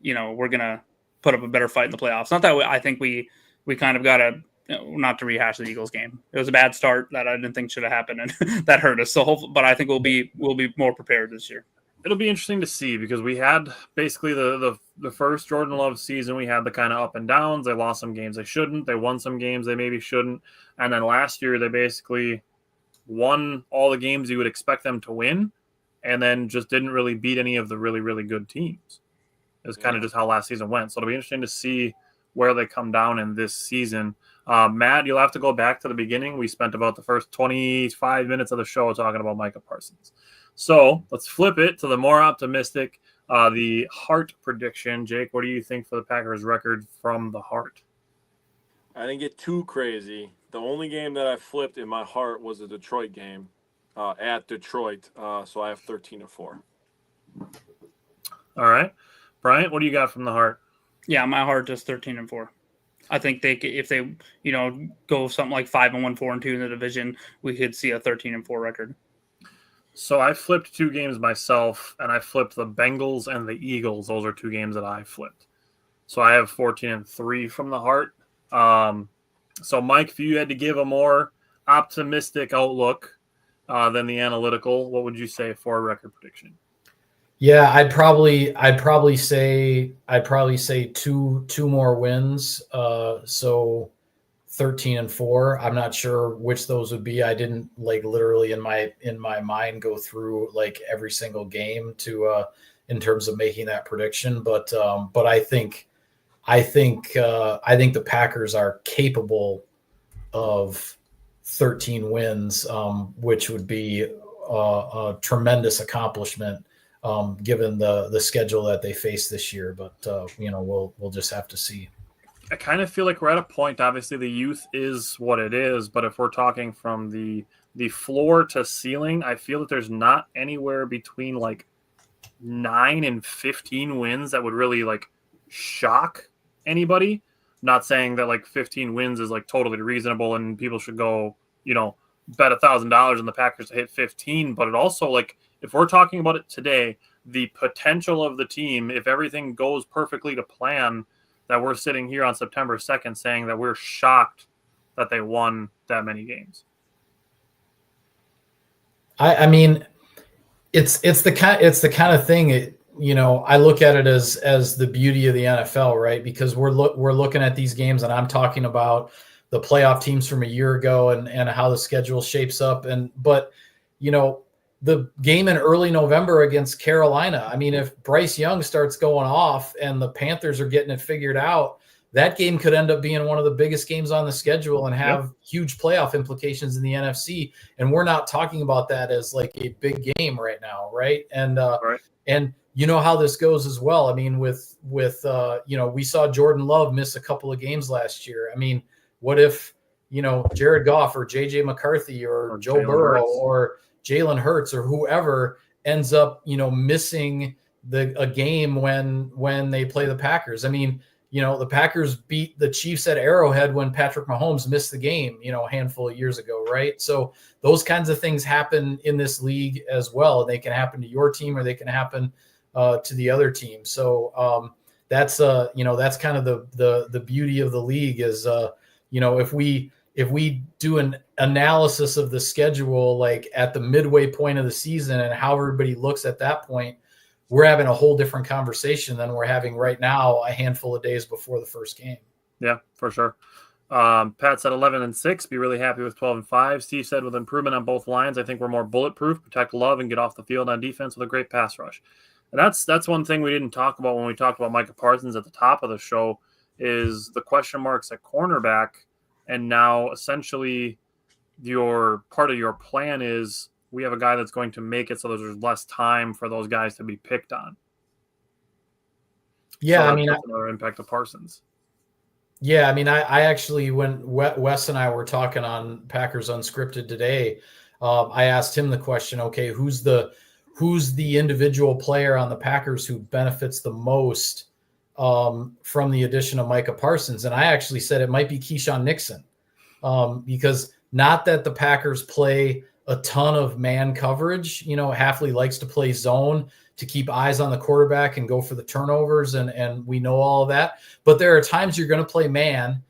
we're gonna put up a better fight in the playoffs. Not that I think we kind of got to. Not to rehash the Eagles game. It was a bad start that I didn't think should have happened, and that hurt us. So, but I think we'll be more prepared this year. It'll be interesting to see because we had basically the first Jordan Love season. We had the kind of up and downs. They lost some games they shouldn't. They won some games they maybe shouldn't. And then last year they basically won all the games you would expect them to win, and then just didn't really beat any of the really, really good teams. It was kind of just how last season went. So it'll be interesting to see where they come down in this season. Matt, you'll have to go back to the beginning. We spent about the first 25 minutes of the show talking about Micah Parsons. So let's flip it to the more optimistic, the heart prediction. Jake, what do you think for the Packers record from the heart? I didn't get too crazy. The only game that I flipped in my heart was the Detroit game at Detroit. So I have 13-4. All right. Bryant, what do you got from the heart? Yeah, my heart is 13-4. I think if they go something like 5-1, 4-2 in the division, we could see a 13-4 record. So I flipped 2 games myself, and I flipped the Bengals and the Eagles. Those are 2 games that I flipped. So I have 14-3 from the heart. So Mike, if you had to give a more optimistic outlook than the analytical, what would you say for a record prediction? Yeah, I'd probably say 2 more wins. So 13-4. I'm not sure which those would be. I didn't literally in my mind go through every single game to in terms of making that prediction. But I think the Packers are capable of 13 wins, which would be a tremendous accomplishment. Given the schedule that they face this year, but we'll just have to see. I kind of feel like we're at a point. Obviously, the youth is what it is, but if we're talking from the floor to ceiling, I feel that there's not anywhere between 9 and 15 wins that would really shock anybody. I'm not saying that 15 wins is totally reasonable and people should go bet $1,000 on the Packers to hit 15, but it also if we're talking about it today, the potential of the team, if everything goes perfectly to plan, that we're sitting here on September 2nd saying that we're shocked that they won that many games. I mean, it's the kind of thing. I look at it as the beauty of the NFL, right? Because we're looking at these games, and I'm talking about the playoff teams from a year ago and how the schedule shapes up, but the game in early November against Carolina. I mean, if Bryce Young starts going off and the Panthers are getting it figured out, that game could end up being one of the biggest games on the schedule and have huge playoff implications in the NFC. And we're not talking about that as a big game right now, right? And and how this goes as well. I mean, with we saw Jordan Love miss a couple of games last year. I mean, what if Jared Goff or JJ McCarthy or Joe Burrow or Jalen Hurts or whoever ends up, missing a game when they play the Packers. I mean, the Packers beat the Chiefs at Arrowhead when Patrick Mahomes missed the game, a handful of years ago, right? So those kinds of things happen in this league as well. They can happen to your team or they can happen to the other team. So that's that's kind of the beauty of the league is if we do an analysis of the schedule like at the midway point of the season and how everybody looks at that point, we're having a whole different conversation than we're having right now a handful of days before the first game. Yeah, for sure. Pat said 11-6, be really happy with 12-5. Steve said with improvement on both lines, I think we're more bulletproof, protect Love, and get off the field on defense with a great pass rush. And that's one thing we didn't talk about when we talked about Micah Parsons at the top of the show is the question marks at cornerback. And now essentially your part of your plan is we have a guy that's going to make it so there's less time for those guys to be picked on. Yeah, so that's another impact of Parsons. Yeah, I mean, I actually, when Wes and I were talking on Packers Unscripted today, I asked him the question, okay, who's the individual player on the Packers who benefits the most from the addition of Micah Parsons? And I actually said it might be Keyshawn Nixon because not that the Packers play a ton of man coverage. Hafley likes to play zone to keep eyes on the quarterback and go for the turnovers. And we know all of that, but there are times you're going to play man.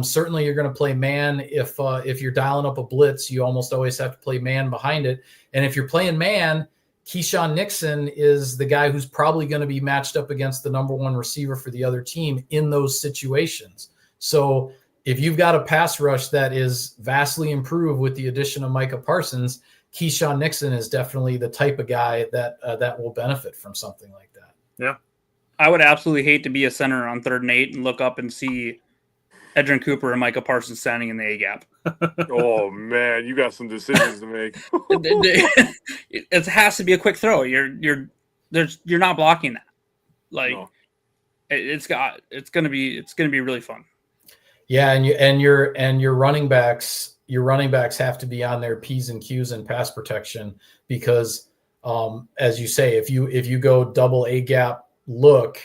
Certainly you're going to play man. If you're dialing up a blitz, you almost always have to play man behind it. And if you're playing man, Keyshawn Nixon is the guy who's probably going to be matched up against the number one receiver for the other team in those situations. So if you've got a pass rush that is vastly improved with the addition of Micah Parsons, Keyshawn Nixon is definitely the type of guy that will benefit from something like that. Yeah. I would absolutely hate to be a center on 3rd and 8 and look up and see Edrin Cooper and Micah Parsons standing in the A gap. Oh man, you got some decisions to make. It has to be a quick throw. You're not blocking that. Like no. It's gonna be really fun. Yeah, and your running backs have to be on their P's and Q's and pass protection because as you say, if you go double A gap look,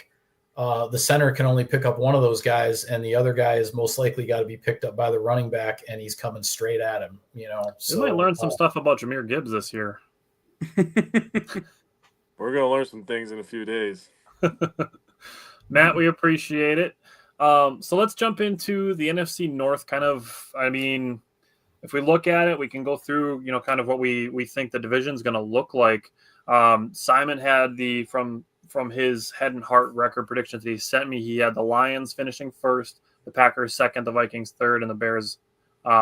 the center can only pick up one of those guys, and the other guy is most likely got to be picked up by the running back, and he's coming straight at him. So we might learn some stuff about Jahmyr Gibbs this year. We're gonna learn some things in a few days. Matt, we appreciate it. So let's jump into the NFC North. Kind of, I mean, if we look at it, we can go through, kind of what we think the division is going to look like. Simon had from his head and heart record predictions that he sent me, he had the Lions finishing first, the Packers second, the Vikings third, and the Bears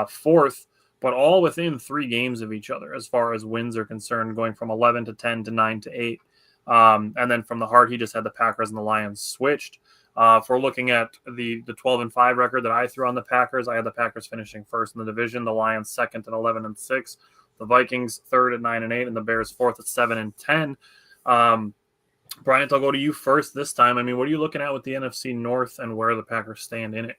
fourth, but all within 3 games of each other as far as wins are concerned, going from 11 to 10 to 9 to 8. And then from the heart, he just had the Packers and the Lions switched. If we're looking at the 12-5 record that I threw on the Packers, I had the Packers finishing first in the division, the Lions second at 11-6, the Vikings third at 9-8, and the Bears fourth at 7-10. Bryant, I'll go to you first this time. I mean, what are you looking at with the NFC North and where the Packers stand in it?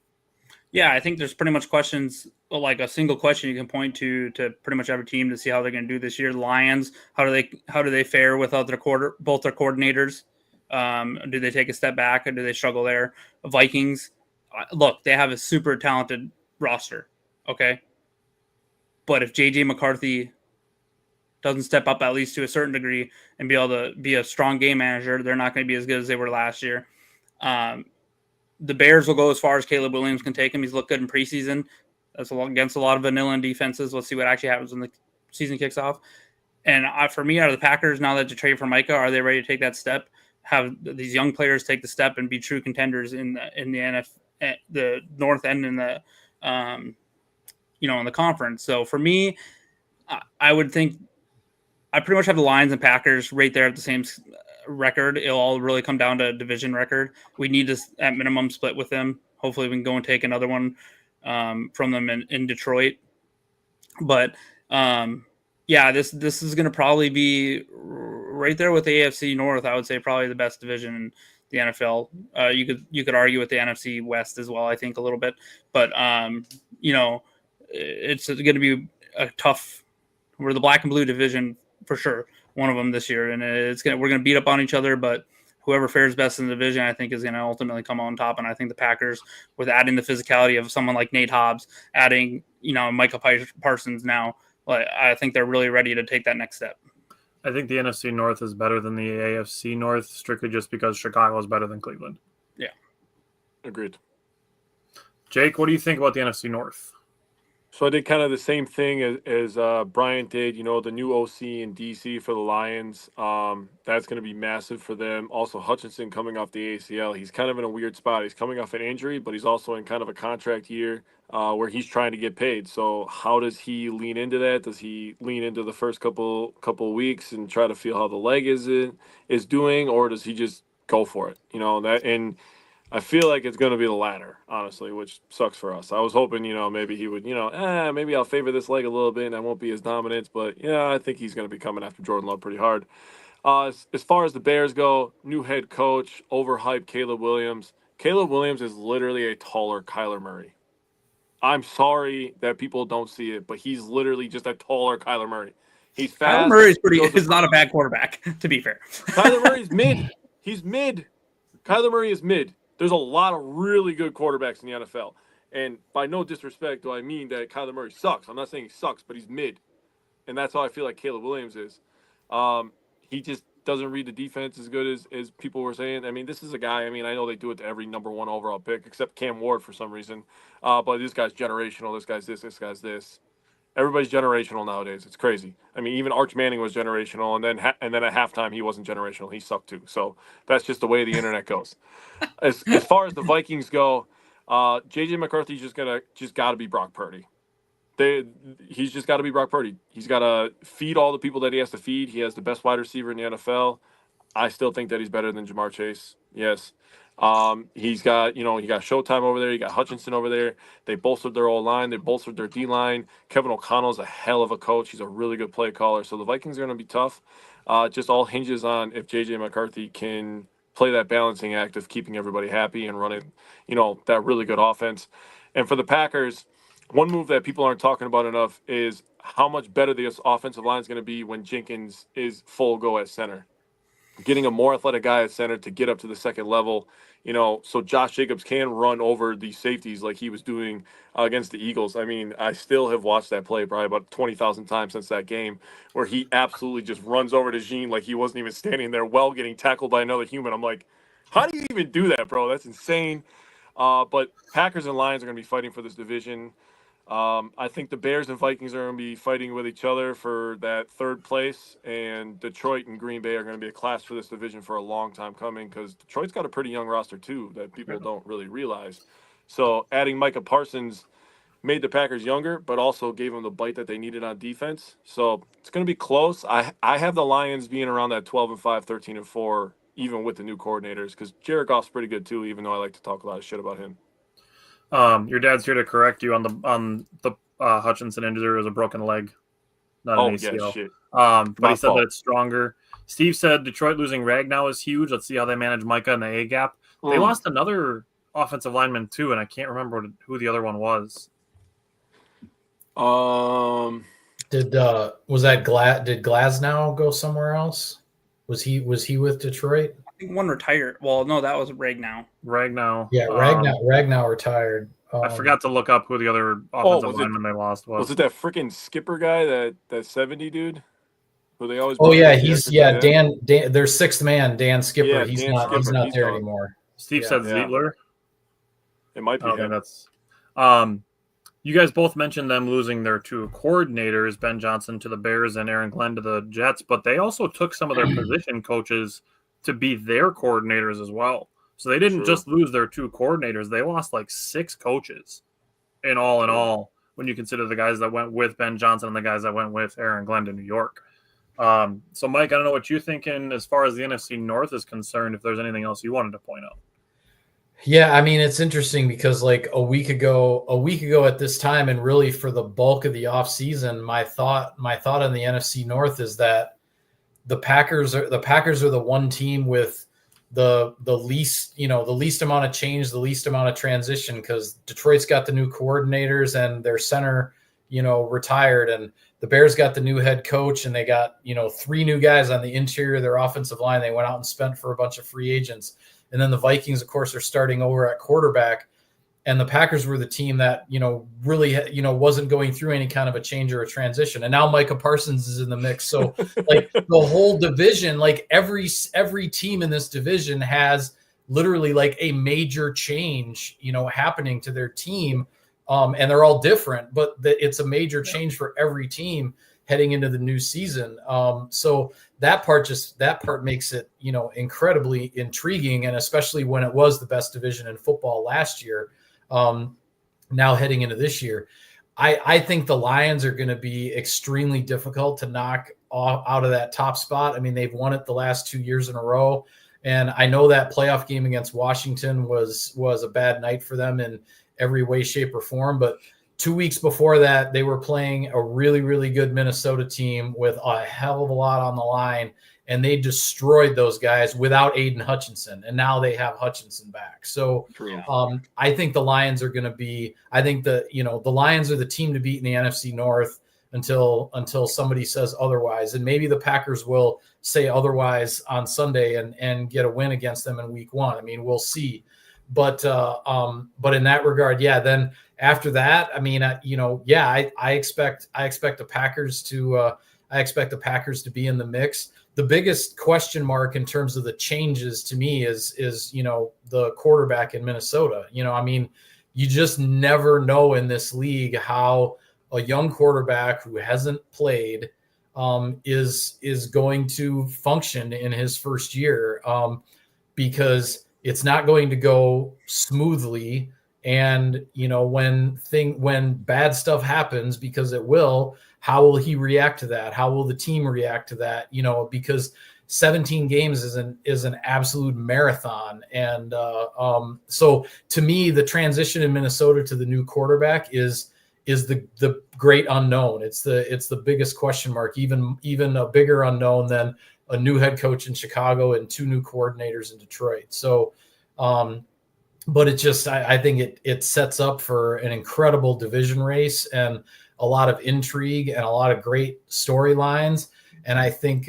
Yeah, I think there's pretty much questions, like a single question you can point to pretty much every team to see how they're going to do this year. The Lions, how do they fare without both their coordinators? Do they take a step back or do they struggle there? Vikings, look, they have a super talented roster. Okay. But if JJ McCarthy doesn't step up at least to a certain degree and be able to be a strong game manager, they're not going to be as good as they were last year. The Bears will go as far as Caleb Williams can take him. He's looked good in preseason. That's against a lot of vanilla defenses. Let's see what actually happens when the season kicks off. And for me, out of the Packers, now that you trade for Micah, are they ready to take that step? Have these young players take the step and be true contenders in the North end in the in the conference. So for me, I would think I pretty much have the Lions and Packers right there at the same record. It'll all really come down to division record. We need to at minimum split with them. Hopefully we can go and take another one from them in Detroit. But this is going to probably be right there with the AFC North. I would say probably the best division in the NFL. You could argue with the NFC West as well, I think a little bit, but it's going to be a tough. We're the black and blue division for sure, one of them this year, and we're going to beat up on each other, but whoever fares best in the division, I think, is going to ultimately come on top. And I think the Packers, with adding the physicality of someone like Nate Hobbs, adding Micah Parsons now, I think they're really ready to take that next step. I think the NFC North is better than the AFC North, strictly just because Chicago is better than Cleveland. Yeah. Agreed. Jake, what do you think about the NFC North? So I did kind of the same thing as Brian did. The new OC in DC for the Lions. That's going to be massive for them. Also, Hutchinson coming off the ACL. He's kind of in a weird spot. He's coming off an injury, but he's also in kind of a contract year where he's trying to get paid. So how does he lean into that? Does he lean into the first couple weeks and try to feel how the leg is doing, or does he just go for it? I feel like it's going to be the latter, honestly, which sucks for us. I was hoping, maybe he would, maybe I'll favor this leg a little bit and I won't be as dominant. But, yeah, I think he's going to be coming after Jordan Love pretty hard. As far as the Bears go, new head coach, overhyped Caleb Williams. Caleb Williams is literally a taller Kyler Murray. I'm sorry that people don't see it, but he's literally just a taller Kyler Murray. He's fast. Kyler Murray is not a bad quarterback, to be fair. Kyler Murray's mid. He's mid. Kyler Murray is mid. There's a lot of really good quarterbacks in the NFL. And by no disrespect do I mean that Kyler Murray sucks. I'm not saying he sucks, but he's mid. And that's how I feel like Caleb Williams is. He just doesn't read the defense as good as people were saying. I mean, this is a guy, I know they do it to every number one overall pick, except Cam Ward for some reason. But this guy's generational. This guy's this. Everybody's generational nowadays. It's crazy. Even Arch Manning was generational, and then at halftime he wasn't generational. He sucked too. So that's just the way the internet goes. As far as the Vikings go, JJ McCarthy's just got to be Brock Purdy. He's just got to be Brock Purdy. He's got to feed all the people that he has to feed. He has the best wide receiver in the NFL. I still think that he's better than Jamar Chase. Yes. He's got, he got Showtime over there. You got Hutchinson over there. They bolstered their O-line. They bolstered their D-line. Kevin O'Connell's a hell of a coach. He's a really good play caller. So the Vikings are going to be tough. Just all hinges on if J.J. McCarthy can play that balancing act of keeping everybody happy and running, that really good offense. And for the Packers, one move that people aren't talking about enough is how much better this offensive line is going to be when Jenkins is full go at center. Getting a more athletic guy at center to get up to the second level, so Josh Jacobs can run over these safeties like he was doing against the Eagles. I still have watched that play probably about 20,000 times since that game where he absolutely just runs over to Jean like he wasn't even standing there while getting tackled by another human. I'm like, how do you even do that, bro? That's insane. But Packers and Lions are going to be fighting for this division. I think the Bears and Vikings are going to be fighting with each other for that third place, and Detroit and Green Bay are going to be a clash for this division for a long time coming because Detroit's got a pretty young roster too that people don't really realize. So adding Micah Parsons made the Packers younger, but also gave them the bite that they needed on defense. So it's going to be close. I have the Lions being around that 12-5, 13-4, even with the new coordinators, because Jared Goff's pretty good too, even though I like to talk a lot of shit about him. Your dad's here to correct you on the Hutchinson injury. It was a broken leg, not an ACL. Yeah, shit. But he said that it's stronger. Steve said Detroit losing Ragnow is huge. Let's see how they manage Micah in the A gap. They lost another offensive lineman too, and I can't remember who the other one was. Did Glasnow go somewhere else? Was he with Detroit? I think one retired. Well, no, that was Ragnow. Yeah, Ragnow retired. I forgot to look up who the other offensive lineman they lost was. Was it that freaking skipper guy, that 70 dude? Who they always Dan, their sixth man, Dan Skipper. Yeah, he's not there anymore. Steve said Zietler. It might be him. That's you guys both mentioned them losing their two coordinators, Ben Johnson to the Bears and Aaron Glenn to the Jets, but they also took some of their position coaches to be their coordinators as well. So they didn't just lose their two coordinators. They lost like 6 coaches in all, when you consider the guys that went with Ben Johnson and the guys that went with Aaron Glenn to New York. So, Mike, I don't know what you're thinking as far as the NFC North is concerned, if there's anything else you wanted to point out. Yeah, it's interesting because like a week ago at this time, and really for the bulk of the offseason, my thought on the NFC North is that the Packers are the one team with the least amount of change, the least amount of transition, because Detroit's got the new coordinators and their center, retired, and the Bears got the new head coach and they got, 3 new guys on the interior of their offensive line. They went out and spent for a bunch of free agents. And then the Vikings, of course, are starting over at quarterback. And the Packers were the team that, really, wasn't going through any kind of a change or a transition. And now Micah Parsons is in the mix. So like the whole division, like every team in this division has literally like a major change, happening to their team. And they're all different, but it's a major change for every team heading into the new season. So that part makes it, incredibly intriguing. And especially when it was the best division in football last year, now heading into this year, I think the Lions are going to be extremely difficult to knock out of that top spot. I mean, they've won it the last 2 years in a row. And I know that playoff game against Washington was a bad night for them in every way, shape, or form. But 2 weeks before that, they were playing a really, really good Minnesota team with a hell of a lot on the line, and they destroyed those guys without Aiden Hutchinson. And now they have Hutchinson back. So I think the Lions are going to be – I think the Lions are the team to beat in the NFC North until somebody says otherwise. And maybe the Packers will say otherwise on Sunday and get a win against them in week 1. I mean, we'll see. But in that regard, yeah. Then after that, I mean, I expect the Packers to be in the mix. The biggest question mark in terms of the changes to me is the quarterback in Minnesota. I mean, you just never know in this league how a young quarterback who hasn't played is going to function in his first year, because it's not going to go smoothly. And, when bad stuff happens, because it will, how will he react to that? How will the team react to that? Because 17 games is an absolute marathon. And so to me, the transition in Minnesota to the new quarterback is the great unknown. It's the biggest question mark, even a bigger unknown than a new head coach in Chicago and 2 new coordinators in Detroit. So, but it just, I think it sets up for an incredible division race and a lot of intrigue and a lot of great storylines. And I think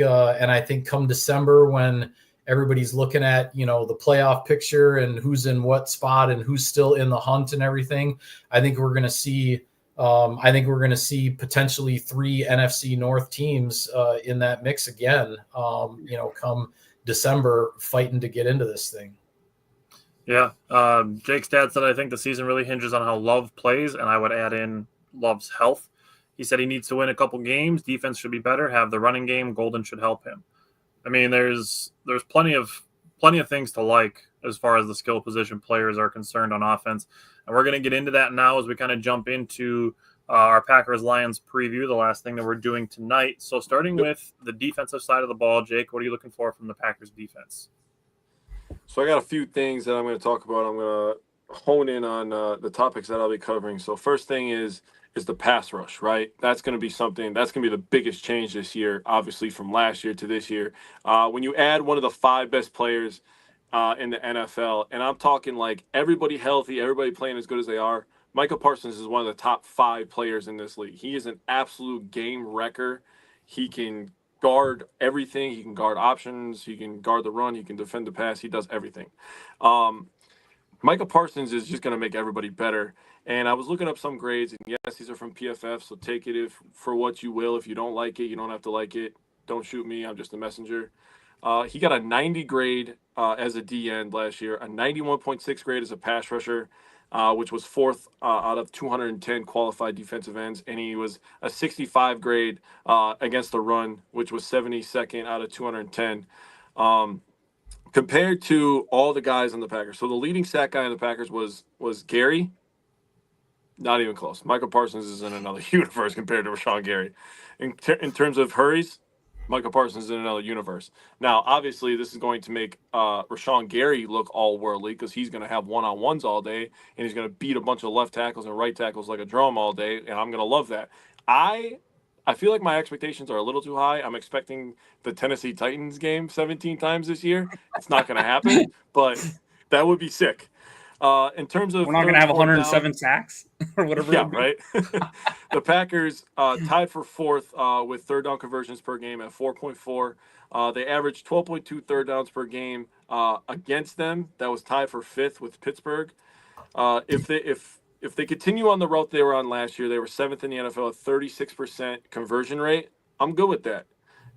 come December, when everybody's looking at, the playoff picture and who's in what spot and who's still in the hunt and everything, I think we're going to see potentially 3 NFC North teams in that mix again, come December, fighting to get into this thing. Yeah. Jake's dad said, I think the season really hinges on how Love plays, and I would add in Love's health. He said he needs to win a couple games. Defense should be better. Have the running game. Golden should help him. I mean, there's plenty of things to like as far as the skill position players are concerned on offense. And we're going to get into that now as we kind of jump into our Packers-Lions preview, the last thing that we're doing tonight. So starting with the defensive side of the ball, Jake, what are you looking for from the Packers defense? So I got a few things that I'm going to talk about. I'm going to hone in on the topics that I'll be covering. So first thing is the pass rush, right? That's going to be something that's going to be the biggest change this year, obviously from last year to this year. When you add one of the 5 best players in the NFL, and I'm talking like everybody healthy, everybody playing as good as they are, Micah Parsons is one of the top 5 players in this league. He is an absolute game wrecker. He can guard everything. He can guard options. He can guard the run. He can defend the pass. He does everything. Micah Parsons is just going to make everybody better. And I was looking up some grades, and yes, these are from PFF, so take it for what you will. If you don't like it, you don't have to like it. Don't shoot me. I'm just a messenger. He got a 90 grade as a D end last year, a 91.6 grade as a pass rusher, which was 4th out of 210 qualified defensive ends. And he was a 65 grade against the run, which was 72nd out of 210. Compared to all the guys on the Packers. So the leading sack guy on the Packers was Gary. Not even close. Michael Parsons is in another universe compared to Rashawn Gary. In terms of hurries, Michael Parsons is in another universe. Now, obviously, this is going to make Rashawn Gary look all-worldly because he's going to have one-on-ones all day, and he's going to beat a bunch of left tackles and right tackles like a drum all day, and I'm going to love that. I feel like my expectations are a little too high. I'm expecting the Tennessee Titans game 17 times this year. It's not going to happen, but that would be sick. In terms of, we're not going to have 107 sacks or whatever. Yeah, right. The Packers tied for 4th with third down conversions per game at 4.4. They averaged 12.2 third downs per game against them. That was tied for 5th with Pittsburgh. If they continue on the route they were on last year, they were 7th in the NFL at 36% conversion rate. I'm good with that.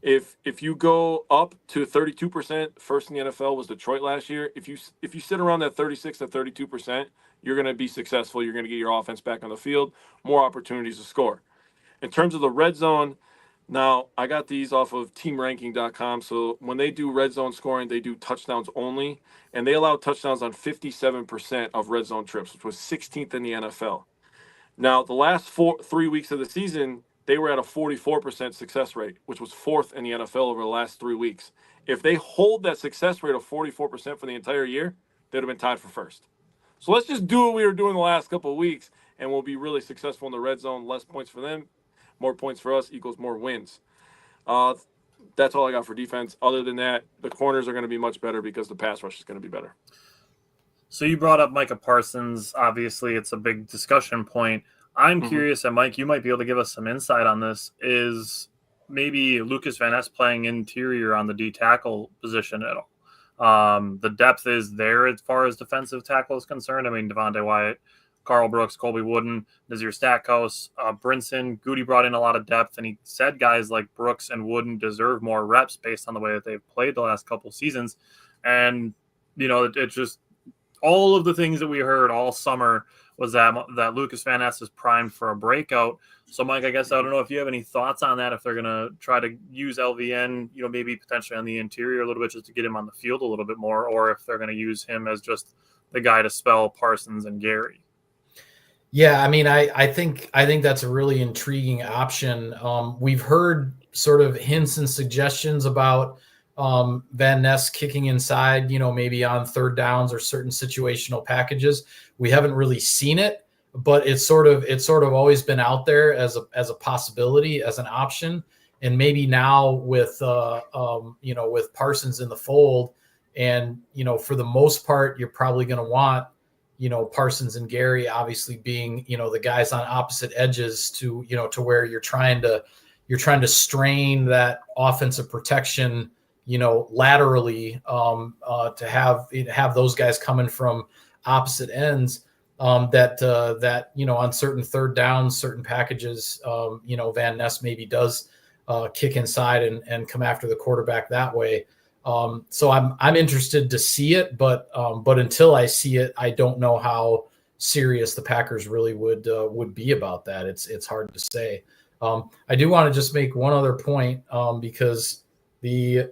If you go up to 32%, first in the NFL was Detroit last year. If you sit around that 36 to 32%, you're going to be successful. You're going to get your offense back on the field, more opportunities to score. In terms of the red zone, now I got these off of teamranking.com. So when they do red zone scoring, they do touchdowns only, and they allow touchdowns on 57% of red zone trips, which was 16th in the NFL. Now, the last 3 weeks of the season, they were at a 44% success rate, which was 4th in the NFL over the last 3 weeks. If they hold that success rate of 44% for the entire year, they'd have been tied for first. So let's just do what we were doing the last couple of weeks, and we'll be really successful in the red zone. Less points for them, more points for us equals more wins. That's all I got for defense. Other than that, the corners are going to be much better because the pass rush is going to be better. So you brought up Micah Parsons. Obviously, it's a big discussion point. I'm curious, and Mike, you might be able to give us some insight on this. Is maybe Lucas Van Ness playing interior on the D tackle position at all? The depth is there as far as defensive tackle is concerned. I mean, Devontae Wyatt, Carl Brooks, Colby Wooden, Nazir Stackhouse, Brinson. Goody brought in a lot of depth, and he said guys like Brooks and Wooden deserve more reps based on the way that they've played the last couple seasons. And, you know, it's just all of the things that we heard all summer was that Lucas Van Ness is primed for a breakout. So, Mike, I guess I don't know if you have any thoughts on that, if they're going to try to use LVN, you know, maybe potentially on the interior a little bit just to get him on the field a little bit more, or if they're going to use him as just the guy to spell Parsons and Gary. Yeah, I mean, I think that's a really intriguing option. We've heard sort of hints and suggestions about Van Ness kicking inside, you know, maybe on third downs or certain situational packages. We haven't really seen it, but it's sort of always been out there as a possibility, as an option. And maybe now with you know, with Parsons in the fold, and you know, for the most part, you're probably going to want, you know, Parsons and Gary obviously being, you know, the guys on opposite edges to, you know, to where you're trying to strain that offensive protection, you know, laterally, to have those guys coming from opposite ends, that you know, on certain third downs, certain packages, you know, Van Ness maybe does kick inside and come after the quarterback that way. So I'm interested to see it, but until I see it, I don't know how serious the Packers really would be about that. It's hard to say. I do want to just make one other point, because the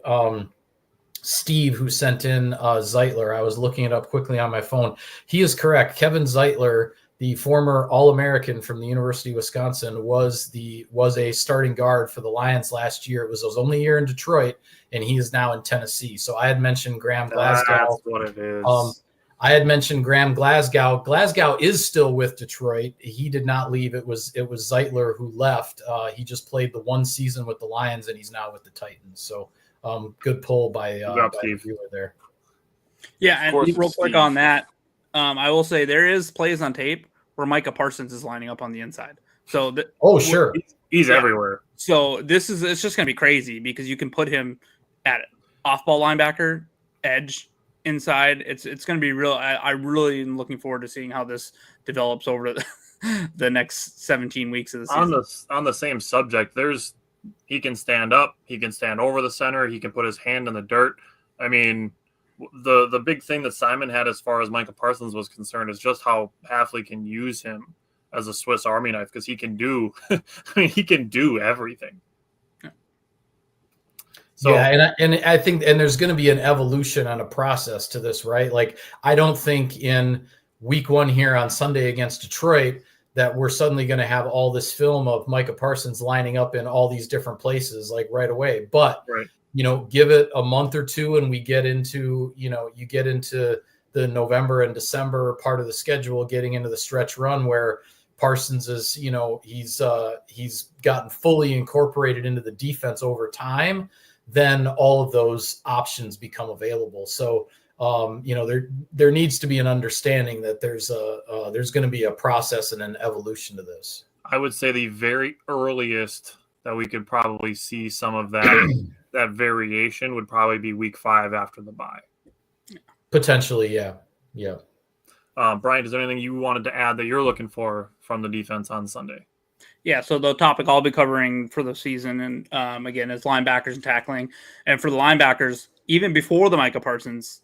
Steve, who sent in Zeitler, I was looking it up quickly on my phone. He is correct. Kevin Zeitler, the former All-American from the University of Wisconsin, was a starting guard for the Lions last year. It was his only year in Detroit, and he is now in Tennessee. So I had mentioned Graham Glasgow. That's what it is. I had mentioned Graham Glasgow. Glasgow is still with Detroit. He did not leave. It was Zeitler who left. He just played the one season with the Lions, and he's now with the Titans. So good pull by the viewer there. Yeah, and real quick on that, I will say there is plays on tape where Micah Parsons is lining up on the inside. So sure, he's everywhere. So it's just going to be crazy because you can put him at off-ball linebacker, edge, inside. It's going to be real. I really am looking forward to seeing how this develops over the next 17 weeks of the season. On the same subject, he can stand up, he can stand over the center, he can put his hand in the dirt. I mean, the big thing that Simon had as far as Micah Parsons was concerned is just how Hafley can use him as a Swiss Army knife, because he can do he can do everything. So, yeah, and I think there's going to be an evolution on a process to this, right? Like, I don't think in week one here on Sunday against Detroit that we're suddenly going to have all this film of Micah Parsons lining up in all these different places like right away. But you know, give it a month or two, and you get into the November and December part of the schedule, getting into the stretch run where Parsons is, you know, he's gotten fully incorporated into the defense over time. Then all of those options become available. So, you know, there needs to be an understanding that there's going to be a process and an evolution to this. I would say the very earliest that we could probably see some of that that variation would probably be week 5 after the bye. Potentially, yeah. Brian, is there anything you wanted to add that you're looking for from the defense on Sunday? Yeah, so the topic I'll be covering for the season, and again, is linebackers and tackling. And for the linebackers, even before the Micah Parsons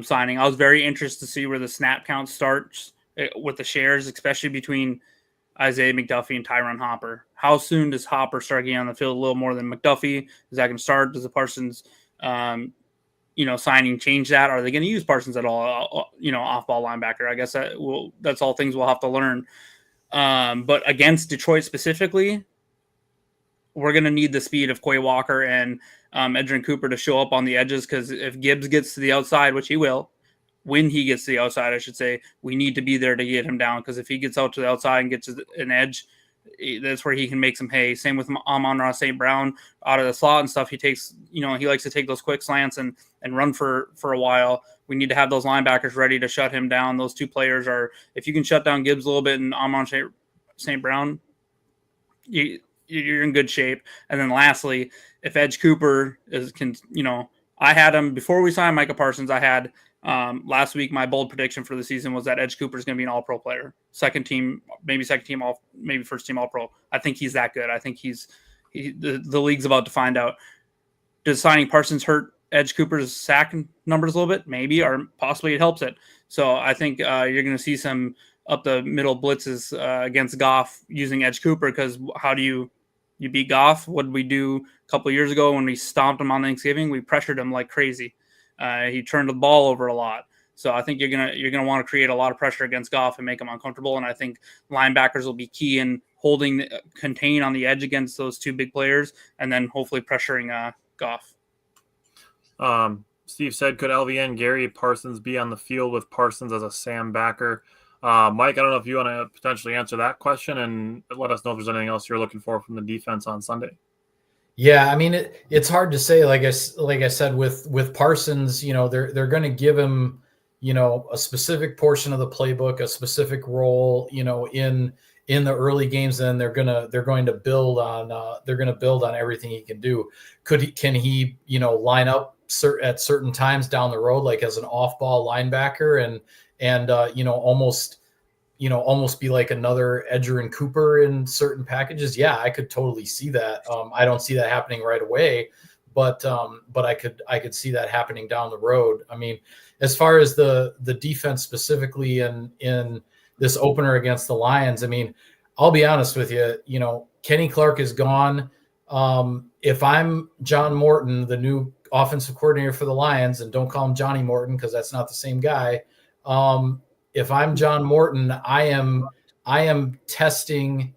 signing, I was very interested to see where the snap count starts with the shares, especially between Isaiah McDuffie and Tyron Hopper. How soon does Hopper start getting on the field a little more than McDuffie? Is that going to start? Does the Parsons, signing change that? Are they going to use Parsons at all? Off-ball linebacker. I guess that's all things we'll have to learn. But against Detroit specifically, we're going to need the speed of Quay Walker and Edgerrin Cooper to show up on the edges, because if Gibbs gets to the outside, which he will, when he gets to the outside, I should say, we need to be there to get him down, because if he gets out to the outside and gets an edge, that's where he can make some hay. Same with Amon-Ra St. Brown out of the slot and stuff. He takes, he likes to take those quick slants and run for a while. We need to have those linebackers ready to shut him down. Those two players are, if you can shut down Gibbs a little bit and Amon-Ra St. Brown, you're in good shape. And then lastly, if Edge Cooper I had him before we signed Micah Parsons. I had last week, my bold prediction for the season was that Edge Cooper is going to be an all-pro player, second team, maybe first team all-pro. I think he's that good. I think the league's about to find out. Does signing Parsons hurt Edge Cooper's sack numbers a little bit? Maybe, or possibly it helps it. So I think you're going to see some up the middle blitzes against Goff using Edge Cooper, because how do you beat Goff? What did we do a couple of years ago when we stomped him on Thanksgiving? We pressured him like crazy. He turned the ball over a lot. So I think you're gonna want to create a lot of pressure against Goff and make him uncomfortable. And I think linebackers will be key in holding contain on the edge against those two big players, and then hopefully pressuring Goff. Steve said, could LVN Gary Parsons be on the field with Parsons as a Sam backer? Mike, I don't know if you want to potentially answer that question and let us know if there's anything else you're looking for from the defense on Sunday. Yeah, I mean, it's hard to say. Like I said, with Parsons, they're going to give him, a specific portion of the playbook, a specific role, in the early games. And they're going to build on everything he can do. Can he line up at certain times down the road, like as an off-ball linebacker, and almost be like another Edgerrin Cooper in certain packages? Yeah, I could totally see that. I don't see that happening right away, but I could see that happening down the road. I mean, as far as the defense specifically in this opener against the Lions, I mean, I'll be honest with you, Kenny Clark is gone. If I'm John Morton, the new offensive coordinator for the Lions, and don't call him Johnny Morton because that's not the same guy. If I'm John Morton, I am testing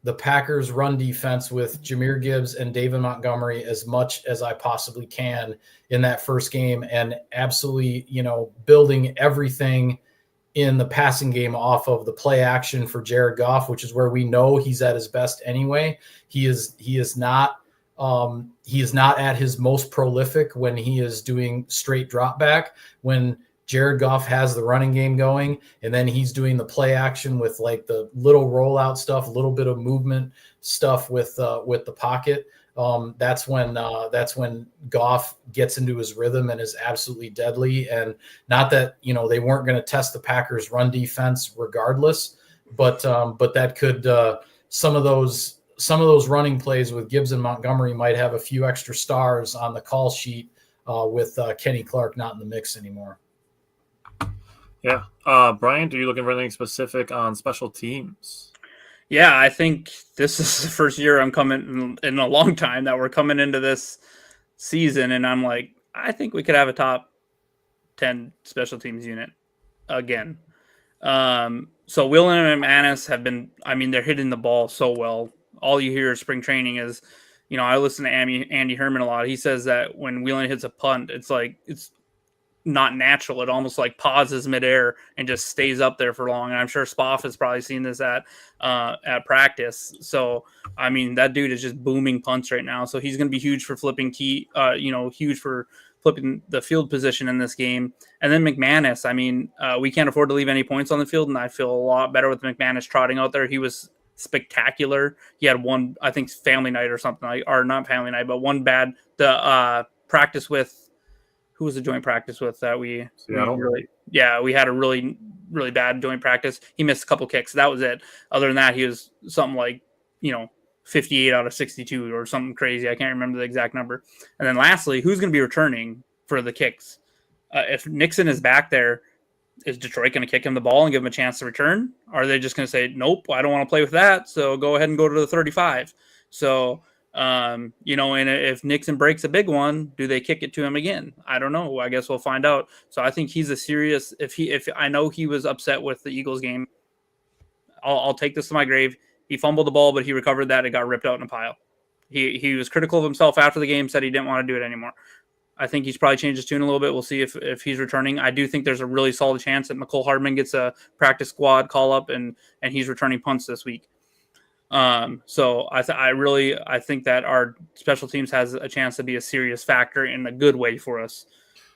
the Packers' run defense with Jahmyr Gibbs and David Montgomery as much as I possibly can in that first game, and absolutely, building everything in the passing game off of the play action for Jared Goff, which is where we know he's at his best anyway. He is not at his most prolific when he is doing straight drop back. When Jared Goff has the running game going, and then he's doing the play action with like the little rollout stuff, a little bit of movement stuff with the pocket. That's when Goff gets into his rhythm and is absolutely deadly. And not that, they weren't going to test the Packers run defense regardless, but that could, some of those running plays with Gibbs and Montgomery might have a few extra stars on the call sheet with Kenny Clark not in the mix anymore. Yeah. Brian, are you looking for anything specific on special teams? Yeah, I think this is the first year I'm coming in a long time that we're coming into this season, and I'm like, I think we could have a top 10 special teams unit again. So William and McManus have been, they're hitting the ball so well. All you hear is spring training is, I listen to Andy Herman a lot. He says that when Whelan hits a punt, it's not natural. It almost like pauses midair and just stays up there for long. And I'm sure Spoff has probably seen this at practice. So, that dude is just booming punts right now. So he's going to be huge for flipping huge for flipping the field position in this game. And then McManus, we can't afford to leave any points on the field. And I feel a lot better with McManus trotting out there. He was spectacular. He had one, I think, family night or something, or not family night, but one bad, practice with, who was the joint practice with that we had a really really bad during practice. He missed a couple kicks. That was it. Other than that, he was something like, 58 out of 62 or something crazy. I can't remember the exact number. And then lastly, who's going to be returning for the kicks? If Nixon is back there, is Detroit going to kick him the ball and give him a chance to return? Or are they just going to say, nope, I don't want to play with that, so go ahead and go to the 35? So, and if Nixon breaks a big one, do they kick it to him again? I don't know. I guess we'll find out. So I think he's a serious. If I know he was upset with the Eagles game, I'll take this to my grave. He fumbled the ball, but he recovered that. It got ripped out in a pile. He was critical of himself after the game, said he didn't want to do it anymore. I think he's probably changed his tune a little bit. We'll see if he's returning. I do think there's a really solid chance that McCole Hardman gets a practice squad call up and he's returning punts this week. So I think that our special teams has a chance to be a serious factor in a good way for us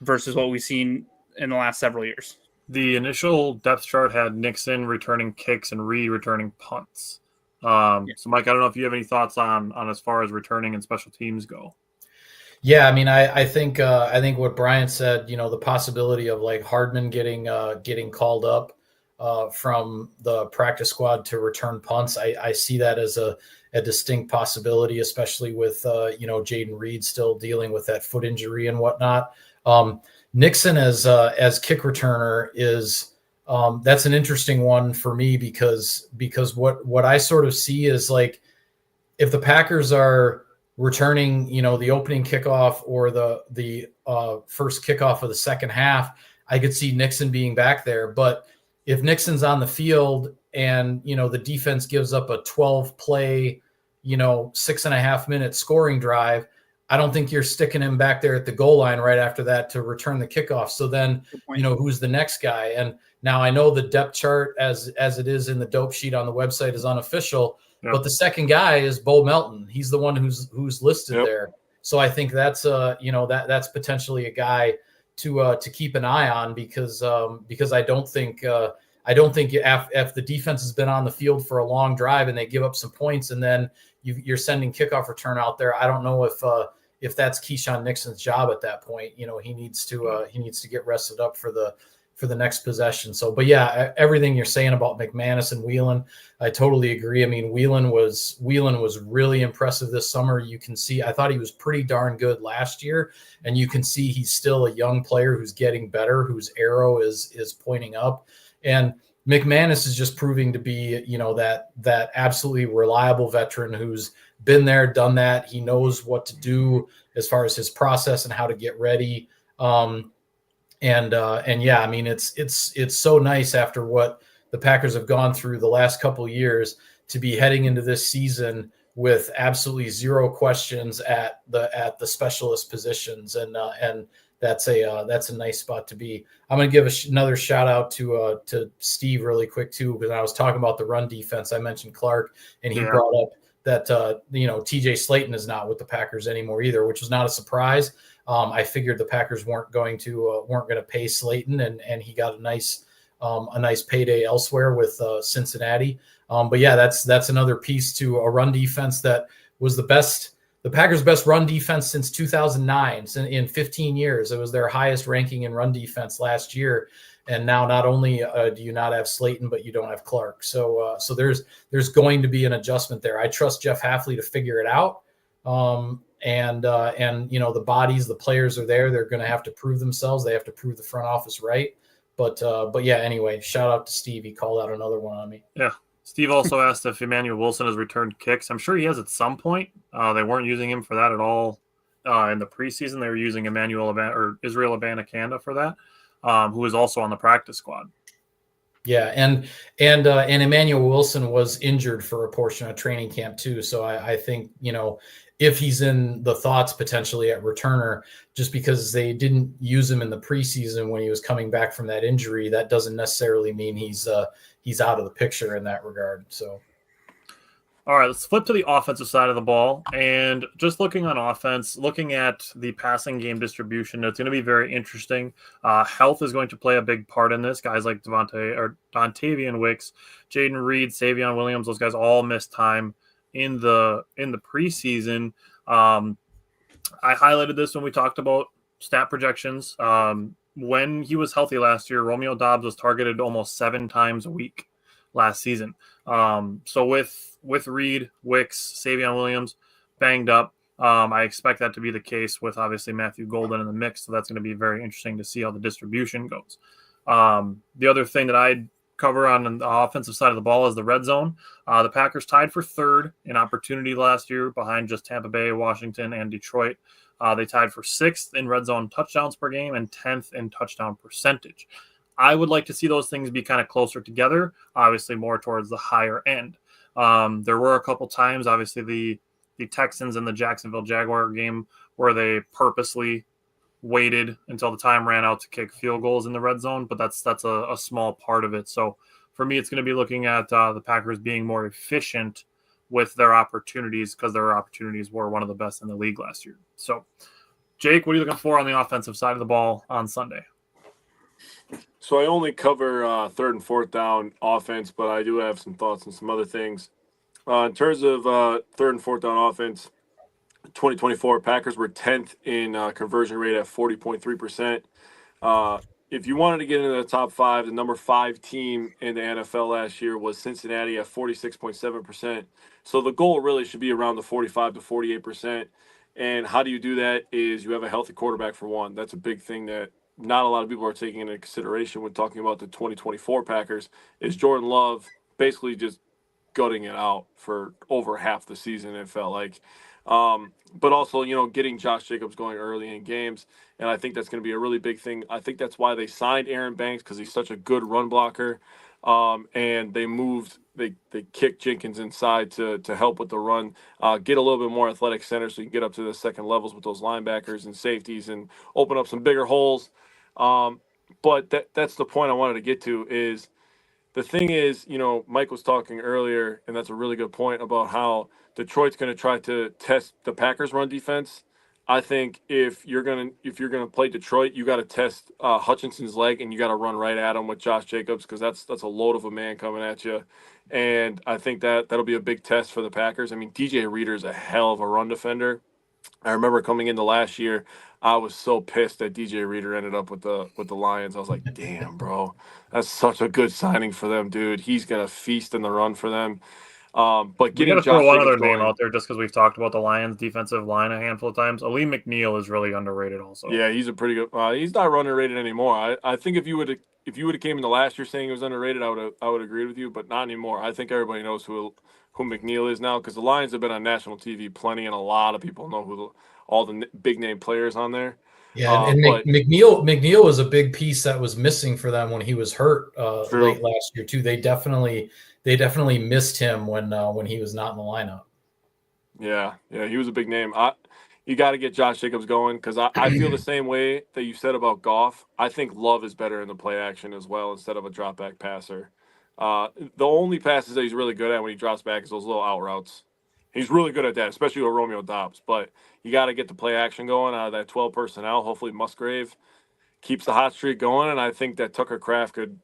versus what we've seen in the last several years. The initial depth chart had Nixon returning kicks and Reed returning punts. So Mike, I don't know if you have any thoughts on as far as returning and special teams go. Yeah, I mean, I think what Brian said, the possibility of like Hardman getting called up from the practice squad to return punts, I see that as a distinct possibility, especially with Jaden Reed still dealing with that foot injury and whatnot. Nixon as kick returner is that's an interesting one for me because what I sort of see is like if the Packers are returning, the opening kickoff or the first kickoff of the second half, I could see Nixon being back there. But if Nixon's on the field and, the defense gives up a 12-play, 6.5-minute scoring drive, I don't think you're sticking him back there at the goal line right after that to return the kickoff. So then, who's the next guy? And now I know the depth chart as it is in the dope sheet on the website is unofficial. Yep. But the second guy is Bo Melton. He's the one who's listed there. So I think that's that's potentially a guy to keep an eye on because I don't think if the defense has been on the field for a long drive and they give up some points and then you're sending kickoff return out there, I don't know if that's Keyshawn Nixon's job at that point. He needs to get rested up for the next possession. So, but yeah, everything you're saying about McManus and Whelan, I totally agree. I mean, Whelan was really impressive this summer. You can see, I thought he was pretty darn good last year, and you can see he's still a young player who's getting better, whose arrow is pointing up. And McManus is just proving to be, that absolutely reliable veteran who's been there, done that. He knows what to do as far as his process and how to get ready. And yeah, I mean, it's so nice after what the Packers have gone through the last couple of years to be heading into this season with absolutely zero questions at the specialist positions. And that's a nice spot to be. I'm going to give another shout out to Steve really quick too, because I was talking about the run defense. I mentioned Clark and he brought up that, TJ Slayton is not with the Packers anymore either, which was not a surprise. I figured the Packers weren't going to pay Slayton, and he got a nice payday elsewhere with Cincinnati. But yeah, that's another piece to a run defense that was the Packers' best run defense since 2009. In 15 years, it was their highest ranking in run defense last year. And now not only do you not have Slayton, but you don't have Clark. So there's going to be an adjustment there. I trust Jeff Hafley to figure it out. And the bodies, the players are there. They're going to have to prove themselves. They have to prove the front office right. But yeah, anyway, shout out to Steve. He called out another one on me. Yeah. Steve also asked if Emmanuel Wilson has returned kicks. I'm sure he has at some point. They weren't using him for that at all in the preseason. They were using Israel Abanikanda for that, who was also on the practice squad. Yeah, and Emmanuel Wilson was injured for a portion of training camp too. So I think, if he's in the thoughts potentially at returner, just because they didn't use him in the preseason when he was coming back from that injury, that doesn't necessarily mean he's out of the picture in that regard. So, all right, let's flip to the offensive side of the ball. And just looking on offense, looking at the passing game distribution, it's going to be very interesting. Health is going to play a big part in this. Guys like Dontavian Wicks, Jaden Reed, Savion Williams, those guys all missed time in the preseason. I highlighted this when we talked about stat projections. when he was healthy last year, Romeo Doubs was targeted almost 7 times a week last season. So with Reed, Wicks, Savion Williams banged up, I expect that to be the case with obviously Matthew Golden in the mix. So that's going to be very interesting to see how the distribution goes. The other thing that I'd cover on the offensive side of the ball is the red zone. The Packers tied for third in opportunity last year behind just Tampa Bay, Washington, and Detroit. They tied for 6th in red zone touchdowns per game and 10th in touchdown percentage. I would like to see those things be kind of closer together, obviously more towards the higher end. There were a couple times, obviously the Texans and the Jacksonville Jaguar game where they purposely waited until the time ran out to kick field goals in the red zone, but that's a small part of it. So for me, it's going to be looking at the Packers being more efficient with their opportunities because their opportunities were one of the best in the league last year. So, Jake, what are you looking for on the offensive side of the ball on Sunday? So I only cover third and fourth down offense, but I do have some thoughts on some other things. In terms of third and fourth down offense, 2024 Packers were 10th in conversion rate at 40.3%. If you wanted to get into the top 5, the number 5 team in the NFL last year was Cincinnati at 46.7%. So the goal really should be around the 45 to 48%. And how do you do that is you have a healthy quarterback for one. That's a big thing that not a lot of people are taking into consideration when talking about the 2024 Packers is Jordan Love basically just gutting it out for over half the season, it felt like. But also, getting Josh Jacobs going early in games. And I think that's going to be a really big thing. I think that's why they signed Aaron Banks, because he's such a good run blocker. And they kicked Jenkins inside to help with the run, get a little bit more athletic center so you can get up to the second levels with those linebackers and safeties and open up some bigger holes. But that's the point I wanted to get to is the thing is, Mike was talking earlier, and that's a really good point about how Detroit's going to try to test the Packers' run defense. I think if you're gonna play Detroit, you got to test Hutchinson's leg, and you got to run right at him with Josh Jacobs because that's a load of a man coming at you, and I think that'll be a big test for the Packers. I mean, DJ Reader's a hell of a run defender. I remember coming into last year, I was so pissed that DJ Reader ended up with the Lions. I was like, damn, bro, that's such a good signing for them, dude. He's gonna feast in the run for them. But getting we got to throw Josh one Jacobs other name going, out there just because we've talked about the Lions' defensive line a handful of times. Ali McNeil is really underrated, also. Yeah, he's a pretty good. He's not underrated anymore. I think if you would have came into last year saying he was underrated, I would agree with you, but not anymore. I think everybody knows who McNeil is now because the Lions have been on national TV plenty, and a lot of people know all the big name players on there. Yeah, and McNeil was a big piece that was missing for them when he was hurt late last year too. They definitely missed him when he was not in the lineup. Yeah, he was a big name. You got to get Josh Jacobs going because I feel the same way that you said about Goff. I think Love is better in the play action as well instead of a drop back passer. The only passes that he's really good at when he drops back is those little out routes. He's really good at that, especially with Romeo Doubs. But you got to get the play action going out of that 12 personnel. Hopefully Musgrave keeps the hot streak going, and I think that Tucker Kraft could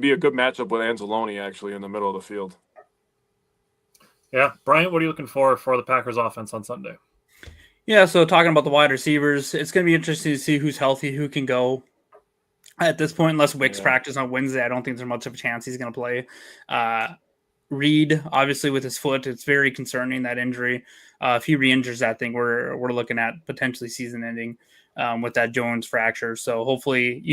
be a good matchup with Anzalone actually in the middle of the field. Yeah, Brian, what are you looking for the Packers offense on Sunday? Yeah, so talking about the wide receivers, it's going to be interesting to see who's healthy, who can go. At this point, unless Wicks practice on Wednesday, I don't think there's much of a chance he's going to play. Reed, obviously, with his foot, it's very concerning, that injury. If he re-injures that thing, we're looking at potentially season-ending with that Jones fracture. So hopefully,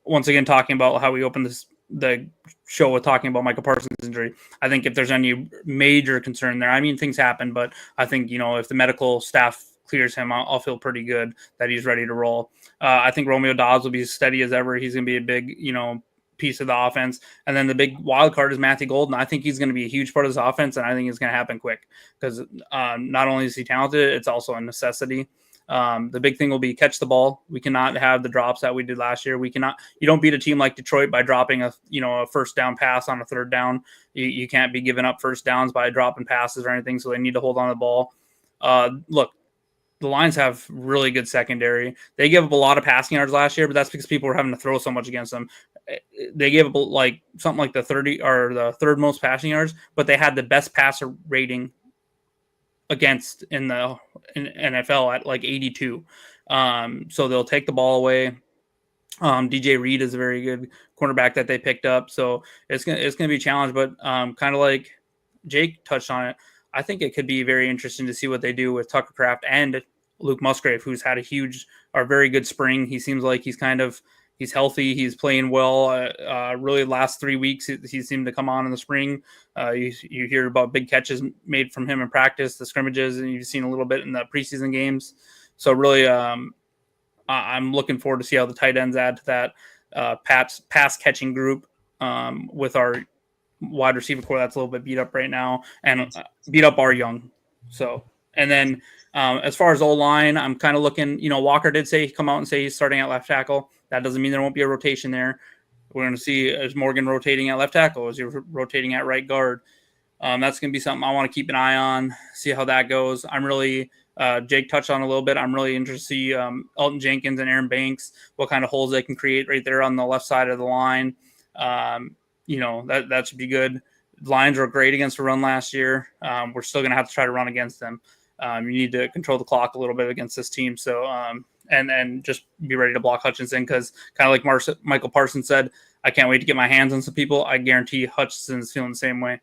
once again, talking about how we opened the show with talking about Michael Parsons' injury, I think if there's any major concern there, I mean, things happen, but I think, if the medical staff clears him, I'll feel pretty good that he's ready to roll. I think Romeo Doubs will be as steady as ever. He's going to be a big, piece of the offense. And then the big wild card is Matthew Golden. I think he's going to be a huge part of this offense, and I think it's going to happen quick because not only is he talented, it's also a necessity. The big thing will be catch the ball. We cannot have the drops that we did last year. You don't beat a team like Detroit by dropping a first down pass on a third down. You can't be giving up first downs by dropping passes or anything. So they need to hold on to the ball. Look, the Lions have really good secondary. They gave up a lot of passing yards last year, but that's because people were having to throw so much against them. They gave up something like the 30 or the third most passing yards, but they had the best passer rating against in NFL at 82. So they'll take the ball away. DJ Reed is a very good cornerback that they picked up, so it's gonna be a challenge. But kind of like Jake touched on it, I think it could be very interesting to see what they do with Tucker Kraft and Luke Musgrave, who's had a huge or very good spring. He seems like he's healthy, he's playing well. Really, last 3 weeks he seemed to come on in the spring. You hear about big catches made from him in practice, the scrimmages, and you've seen a little bit in the preseason games. So really, I'm looking forward to see how the tight ends add to that pass catching group with our wide receiver core that's a little bit beat up right now and beat up our young. So, and then as far as O-line, I'm kind of looking, Walker did come out and say he's starting at left tackle. That doesn't mean there won't be a rotation there. We're going to see is Morgan rotating at left tackle? Is he rotating at right guard? That's going to be something I want to keep an eye on, see how that goes. I'm really Jake touched on a little bit. I'm really interested to see Elton Jenkins and Aaron Banks, what kind of holes they can create right there on the left side of the line. That should be good. The Lions were great against the run last year. We're still going to have to try to run against them. You need to control the clock a little bit against this team. So, and just be ready to block Hutchinson because kind of like Michael Parsons said, I can't wait to get my hands on some people. I guarantee Hutchinson's feeling the same way.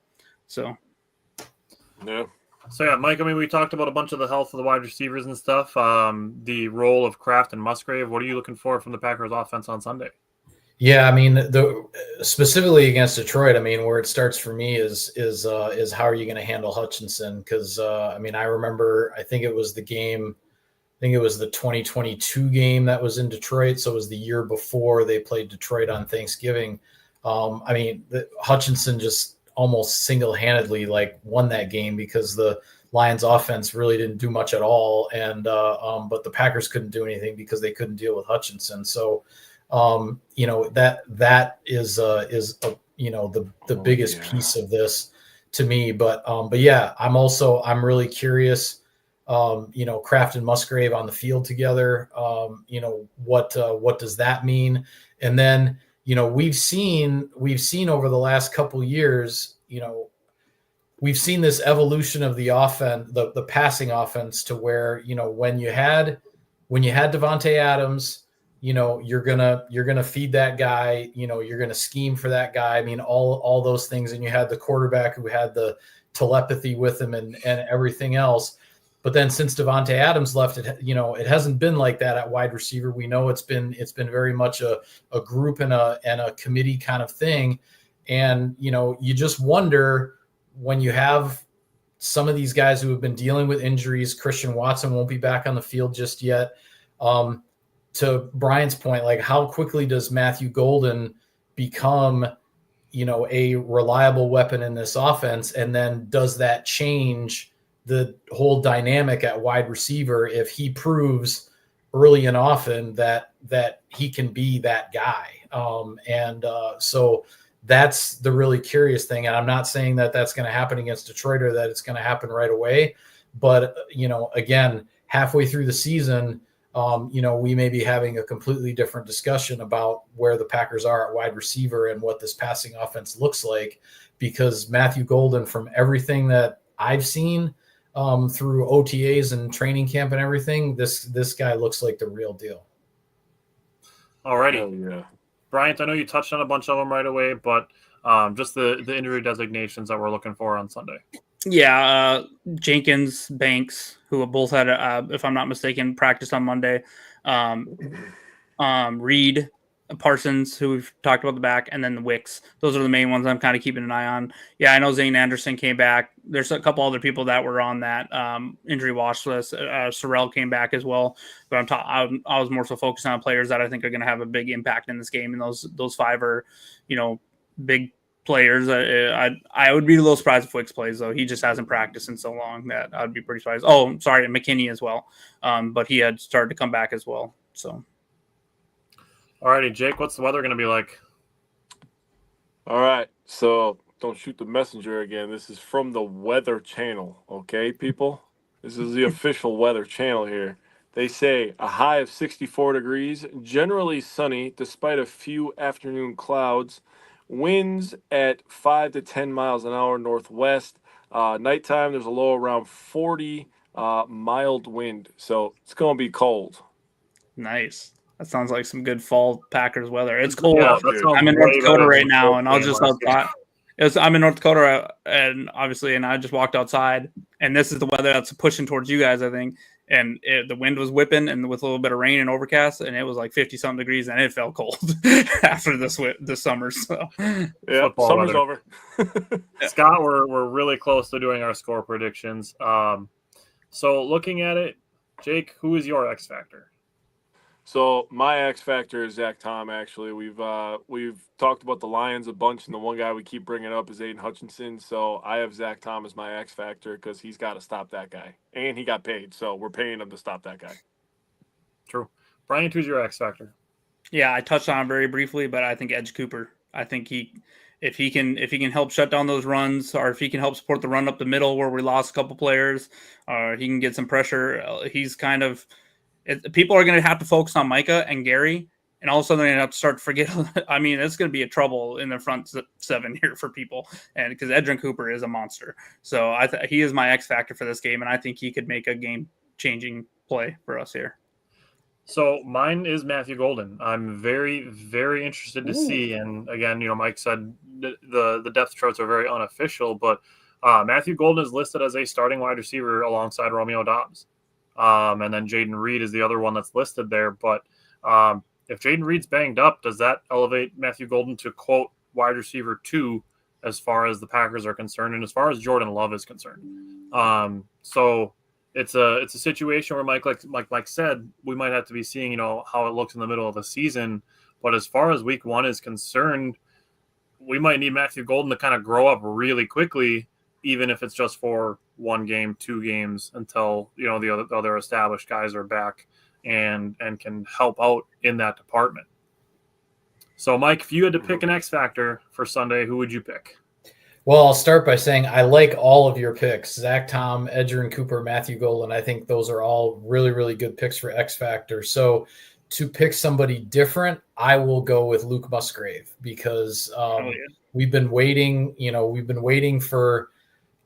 So, yeah. So, yeah, Mike, I mean, we talked about a bunch of the health of the wide receivers and stuff. The role of Kraft and Musgrave. What are you looking for from the Packers offense on Sunday? Yeah, I mean, specifically against Detroit, I mean, where it starts for me is how are you going to handle Hutchinson? Because I mean, I remember, I think it was the 2022 game that was in Detroit, so it was the year before they played Detroit on Thanksgiving. I mean, Hutchinson just almost single-handedly won that game because the Lions offense really didn't do much at all, and but the Packers couldn't do anything because they couldn't deal with Hutchinson. So. That is the biggest piece of this to me, but yeah, I'm really curious, Kraft and Musgrave on the field together, what does that mean? And then, we've seen over the last couple of years, we've seen this evolution of the offense, the passing offense to where, when you had Devontae Adams, you're gonna feed that guy, you're gonna scheme for that guy. I mean, all those things, and you had the quarterback who had the telepathy with him and everything else. But then since Devontae Adams left, it hasn't been like that at wide receiver. We know it's been very much a group and a committee kind of thing. And you just wonder when you have some of these guys who have been dealing with injuries. Christian Watson won't be back on the field just yet. To Brian's point, how quickly does Matthew Golden become, a reliable weapon in this offense? And then does that change the whole dynamic at wide receiver if he proves early and often that he can be that guy? So that's the really curious thing. And I'm not saying that that's going to happen against Detroit or that it's going to happen right away. But, again, halfway through the season, we may be having a completely different discussion about where the Packers are at wide receiver and what this passing offense looks like, because Matthew Golden, from everything that I've seen through OTAs and training camp and everything, this guy looks like the real deal. All righty. Oh, yeah. Bryant, I know you touched on a bunch of them right away, but just the injury designations that we're looking for on Sunday. Yeah, Jenkins, Banks, who both had, if I'm not mistaken, practiced on Monday. Reed, Parsons, who we've talked about the back, and then the Wicks. Those are the main ones I'm kind of keeping an eye on. Yeah, I know Zane Anderson came back. There's a couple other people that were on that injury watch list. Sorrell came back as well. But I was more so focused on players that I think are going to have a big impact in this game, and those five are, big players. I would be a little surprised if Wicks plays, though. He just hasn't practiced in so long that I'd be pretty surprised. Oh, I'm sorry, McKinney as well. But he had started to come back as well. So, all righty, Jake, what's the weather going to be like? All right, so don't shoot the messenger again. This is from the Weather Channel, okay, people? This is the official Weather Channel here. They say a high of 64 degrees, generally sunny despite a few afternoon clouds. Winds at 5 to 10 miles an hour northwest. Nighttime, there's a low around 40, mild wind. So it's going to be cold. Nice. That sounds like some good fall Packers weather. It's cold. Yeah, out. that sounds I'm in way North Dakota better right than now, the and I was game just last year. outside. I'm in North Dakota, and obviously, and I just walked outside, and this is the weather that's pushing towards you guys, I think. And the wind was whipping, and with a little bit of rain and overcast, and it was like 50-something degrees, and it felt cold after this summer. So, Yeah, Football summer's weather. over. Scott, we're really close to doing our score predictions. So looking at it, Jake, who is your X factor? So my X factor is Zach Tom. Actually, we've talked about the Lions a bunch, and the one guy we keep bringing up is Aiden Hutchinson. So I have Zach Tom as my X factor because he's got to stop that guy, and he got paid, so we're paying him to stop that guy. True. Brian, who's your X factor? yeah, I touched on it very briefly, but I think Edge Cooper. I think if he can help shut down those runs, or if he can help support the run up the middle where we lost a couple players, or he can get some pressure. He's kind of. People are going to have to focus on Micah and Gary, and all of a sudden they're going to have to start to forget. I mean, it's going to be a trouble in the front seven here for people, and because Edgerrin Cooper is a monster, so he is my X factor for this game, and I think he could make a game-changing play for us here. So mine is Matthew Golden. I'm very, very interested to see. And again, Mike said the depth charts are very unofficial, but Matthew Golden is listed as a starting wide receiver alongside Romeo Doubs. And then Jaden Reed is the other one that's listed there. But if Jaden Reed's banged up, does that elevate Matthew Golden to, quote, wide receiver 2 as far as the Packers are concerned and as far as Jordan Love is concerned? So it's a situation where Mike said, we might have to be seeing, how it looks in the middle of the season. But as far as week 1 is concerned, we might need Matthew Golden to kind of grow up really quickly, even if it's just for 1 game, 2 games until, the other established guys are back and can help out in that department. So, Mike, if you had to pick an X factor for Sunday, who would you pick? Well, I'll start by saying I like all of your picks. Zach Tom, Edgerrin Cooper, Matthew Golden. I think those are all really, really good picks for X Factor. So to pick somebody different, I will go with Luke Musgrave because we've been waiting. We've been waiting for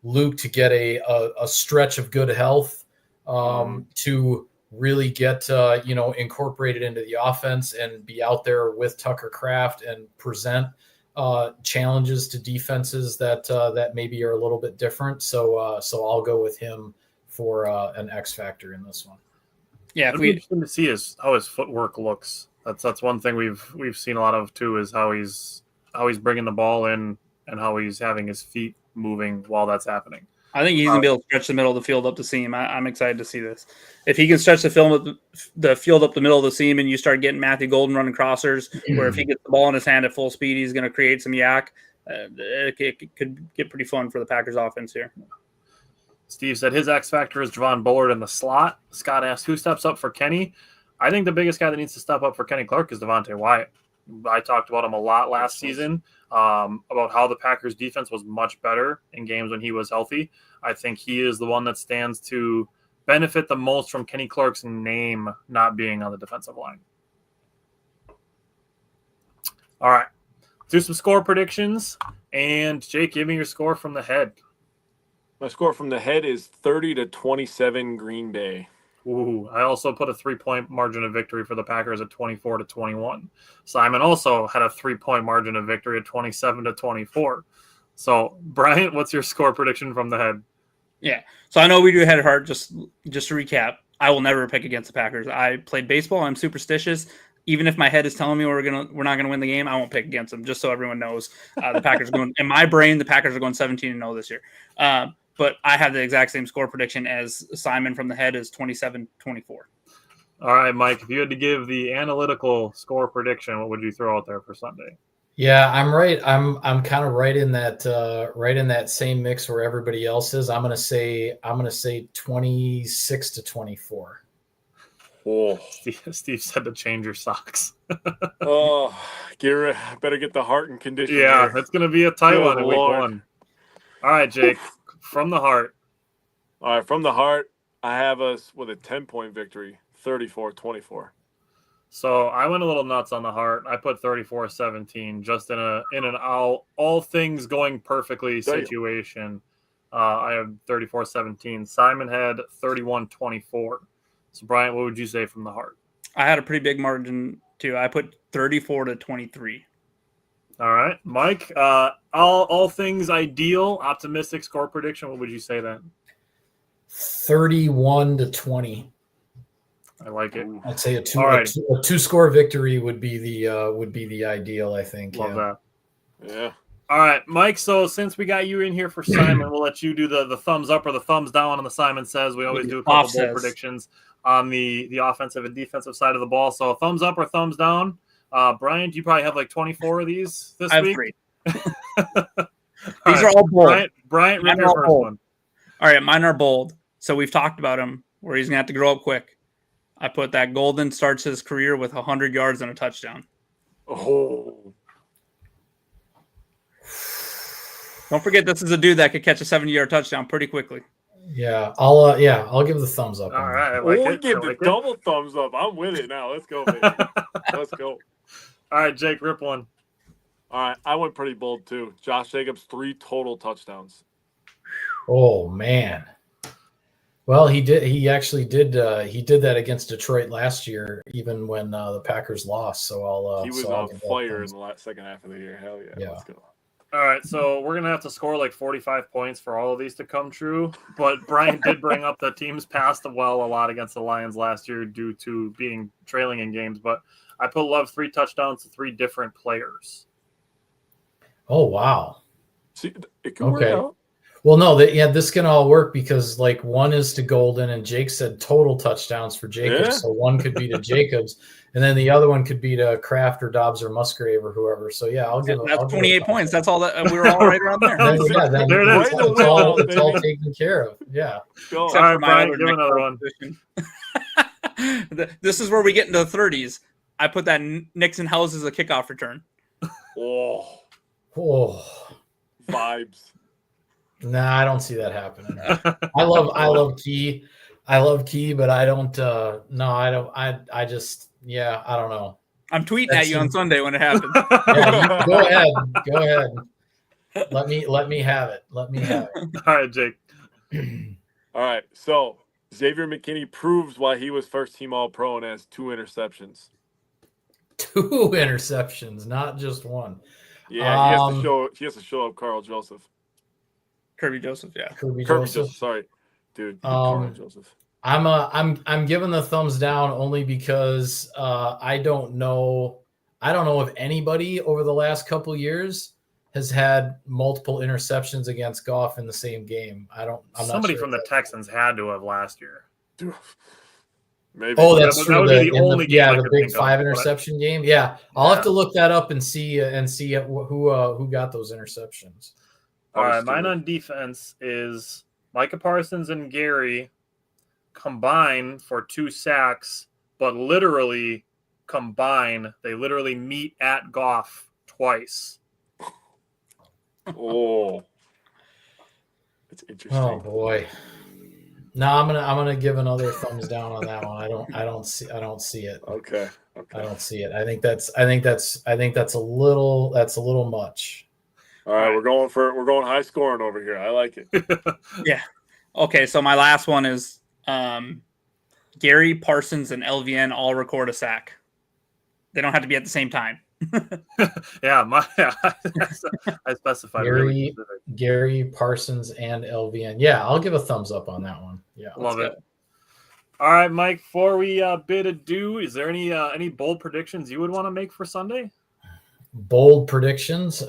Luke to get a stretch of good health to really get incorporated into the offense and be out there with Tucker Kraft and present challenges to defenses that maybe are a little bit different. So I'll go with him for an X factor in this one. Yeah, it'd be interesting to see how his footwork looks. That's one thing we've seen a lot of too, is how he's bringing the ball in and how he's having his feet moving while that's happening. I think he's going to be able to stretch the middle of the field up the seam. I'm excited to see this. If he can stretch the field up the middle of the seam and you start getting Matthew Golden running crossers, where if he gets the ball in his hand at full speed, he's going to create some yak. It could get pretty fun for the Packers offense here. Steve said his X factor is Javon Bullard in the slot. Scott asked, who steps up for Kenny? I think the biggest guy that needs to step up for Kenny Clark is Devontae Wyatt. I talked about him a lot last season, about how the Packers defense was much better in games when he was healthy. I think he is the one that stands to benefit the most from Kenny Clark's name not being on the defensive line. All right. Let's do some score predictions. And Jake, give me your score from the head. My score from the head is 30-27 Green Bay. Ooh, I also put a 3-point margin of victory for the Packers at 24-21. Simon also had a 3-point margin of victory at 27-24. So, Brian, what's your score prediction from the head? Yeah. So I know we do head hard. Just to recap, I will never pick against the Packers. I played baseball. I'm superstitious. Even if my head is telling me we're not gonna win the game, I won't pick against them. Just so everyone knows, the Packers are going. In my brain, the Packers are going 17-0 this year. But I have the exact same score prediction as Simon from the head is 27-24. All right, Mike, if you had to give the analytical score prediction, what would you throw out there for Sunday? Yeah, I'm right. I'm kind of right in that same mix where everybody else is. I'm gonna say 26-24. Oh, Steve said to change your socks. Oh, Garrett, better get the heart in condition. Yeah, here. it's gonna be a tight Good one in week Lord. 1. All right, Jake, from the heart. All right, from the heart, I have us with a 10-point victory, 34-24. So I went a little nuts on the heart. I put 34-17, just in an all things going perfectly situation. I have 34-17. Simon had 31-24. So Brian, what would you say from the heart? I had a pretty big margin too. I put 34-23. All right, Mike. All things ideal, optimistic score prediction. What would you say then? 31-20. I like it. I'd say a Alrighty. two score victory would be the ideal. I think. Love that. Yeah. All right, Mike. So since we got you in here for Simon, we'll let you do the thumbs up or the thumbs down on the Simon Says. We always do a couple bold predictions on the offensive and defensive side of the ball. So thumbs up or thumbs down. Brian, do you probably have like 24 of these this week? I have 3. These are all bold. Brian, read your first one. All right, mine are bold. So we've talked about him, where he's going to have to grow up quick. I put that Golden starts his career with 100 yards and a touchdown. Oh. Don't forget, this is a dude that could catch a 70-yard touchdown pretty quickly. Yeah, I'll give the thumbs up. All right, I like it. Give the double thumbs up. I'm with it now. Let's go, baby. Let's go. All right, Jake, rip one. All right, I went pretty bold too. Josh Jacobs, 3 total touchdowns. Oh man. Well, he did. He actually did. He did that against Detroit last year, even when the Packers lost. So I'll. He was on fire in the second half of the year. Hell yeah. Let's go. All right, so we're going to have to score like 45 points for all of these to come true. But Brian did bring up the teams passed a lot against the Lions last year due to being trailing in games. But I put Love 3 touchdowns to 3 different players. Oh, wow. See, it can work out. Well, no, this can all work because like one is to Golden and Jake said total touchdowns for Jacobs. Yeah. So one could be to Jacobs and then the other one could be to Kraft or Dobbs or Musgrave or whoever. So yeah, that's 28 points. That's all that we were all right around there. There it is. It's all taken care of. Yeah. All right, Brian, give another one. This is where we get into the 30s. I put that Nixon House as a kickoff return. Oh. Vibes. Nah, I don't see that happening. I love Key. But I don't I just I don't know. I'm tweeting at you on Sunday when it happens. Yeah, go ahead. Let me have it. All right, Jake. All right. So Xavier McKinney proves why he was first team All-Pro and has 2 interceptions. 2 interceptions, not just one. Yeah, he has to show up Carl Joseph. Kirby Joseph, yeah. Kirby Joseph. Sorry, dude. Carl Joseph. I'm giving the thumbs down only because I don't know if anybody over the last couple years has had multiple interceptions against Goff in the same game. Somebody from the Texans had to have last year. Dude. Maybe. Oh, that's true. That would be the only game the big 5 interception game. Yeah, I'll have to look that up and see who got those interceptions. All right, mine on defense is Micah Parsons and Gary combine for 2 sacks, but literally combine. They literally meet at Goff twice. Oh, it's interesting. Oh boy. No, I'm gonna give another thumbs down on that one. I don't see it. Okay. I don't see it. I think that's a little much. All right, we're going high scoring over here. I like it. Yeah. Okay, so my last one is Gary, Parsons, and LVN all record a sack. They don't have to be at the same time. I specified Gary, Parsons, and LVN. Yeah, I'll give a thumbs up on that one. Yeah, love it. All right, Mike. Before we bid adieu, is there any bold predictions you would want to make for Sunday? Bold predictions.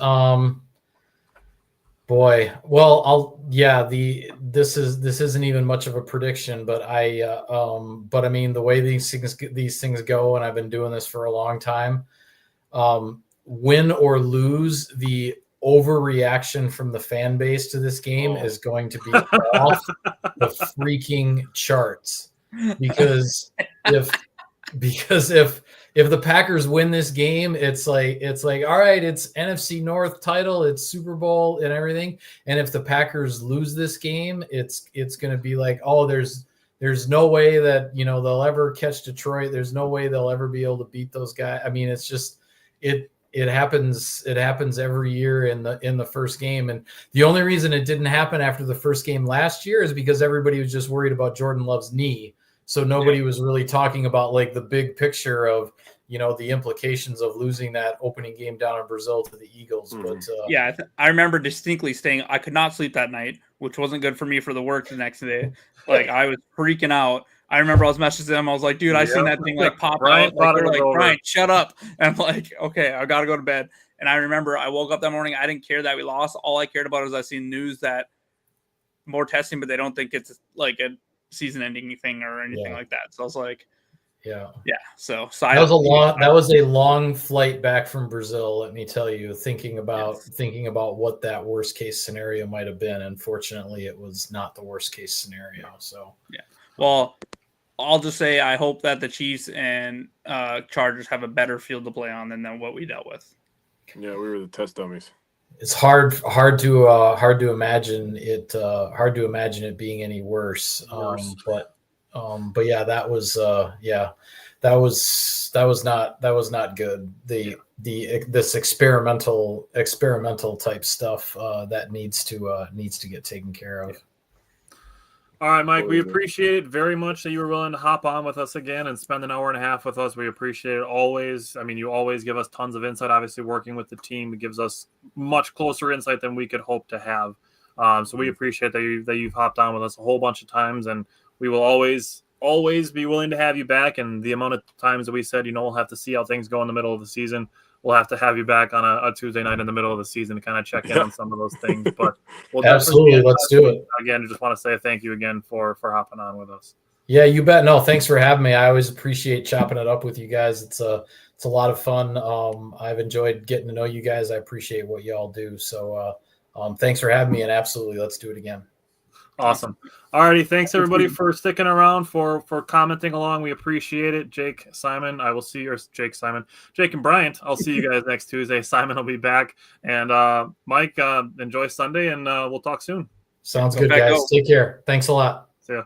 Boy, well, this isn't even much of a prediction, but I mean the way these things go, and I've been doing this for a long time. Win or lose, the overreaction from the fan base to this game is going to be off the freaking charts, because if the Packers win this game, it's like all right, it's NFC North title, it's Super Bowl and everything. And if the Packers lose this game, it's going to be like, oh, there's no way that they'll ever catch Detroit. There's no way they'll ever be able to beat those guys. I mean, it's just it happens every year in the first game. And the only reason it didn't happen after the first game last year is because everybody was just worried about Jordan Love's knee. So nobody was really talking about like the big picture of, the implications of losing that opening game down in Brazil to the Eagles. But I remember distinctly I could not sleep that night, which wasn't good for me for the work the next day. Like I was freaking out. I remember I was messaging them. I was like, dude, I seen that thing like pop out. Like they're like, Brian, shut up. And I'm like, okay, I got to go to bed. And I remember I woke up that morning. I didn't care that we lost. All I cared about was I seen news that more testing, but they don't think it's like a season-ending thing or anything like that. So I was like, yeah. So that was a long flight back from Brazil. Let me tell you, thinking about what that worst case scenario might have been. Unfortunately, it was not the worst case scenario. So well, I'll just say I hope that the Chiefs and Chargers have a better field to play on than what we dealt with. Yeah, we were the test dummies. It's hard to imagine it being any worse. But yeah, that was not good. This experimental type stuff that needs to get taken care of. All right, Mike, we appreciate it very much that you were willing to hop on with us again and spend an hour and a half with us. We appreciate it always. I mean, you always give us tons of insight. Obviously, working with the team, it gives us much closer insight than we could hope to have. So we appreciate that you've hopped on with us a whole bunch of times, and we will always be willing to have you back. And the amount of times that we said, we'll have to see how things go in the middle of the season. We'll have to have you back on a Tuesday night in the middle of the season to kind of check in on some of those things. But we'll absolutely, let's do it. Again, just want to say thank you again for hopping on with us. Yeah, you bet. No, thanks for having me. I always appreciate chopping it up with you guys. It's a lot of fun. I've enjoyed getting to know you guys. I appreciate what y'all do. So thanks for having me, and absolutely, let's do it again. Awesome. Alrighty, thanks everybody for sticking around, for commenting along. We appreciate it. Jake, Simon, I will see you. Jake and Bryant, I'll see you guys next Tuesday. Simon will be back. And Mike, enjoy Sunday, and we'll talk soon. Sounds good, guys. Take care. Thanks a lot. See ya.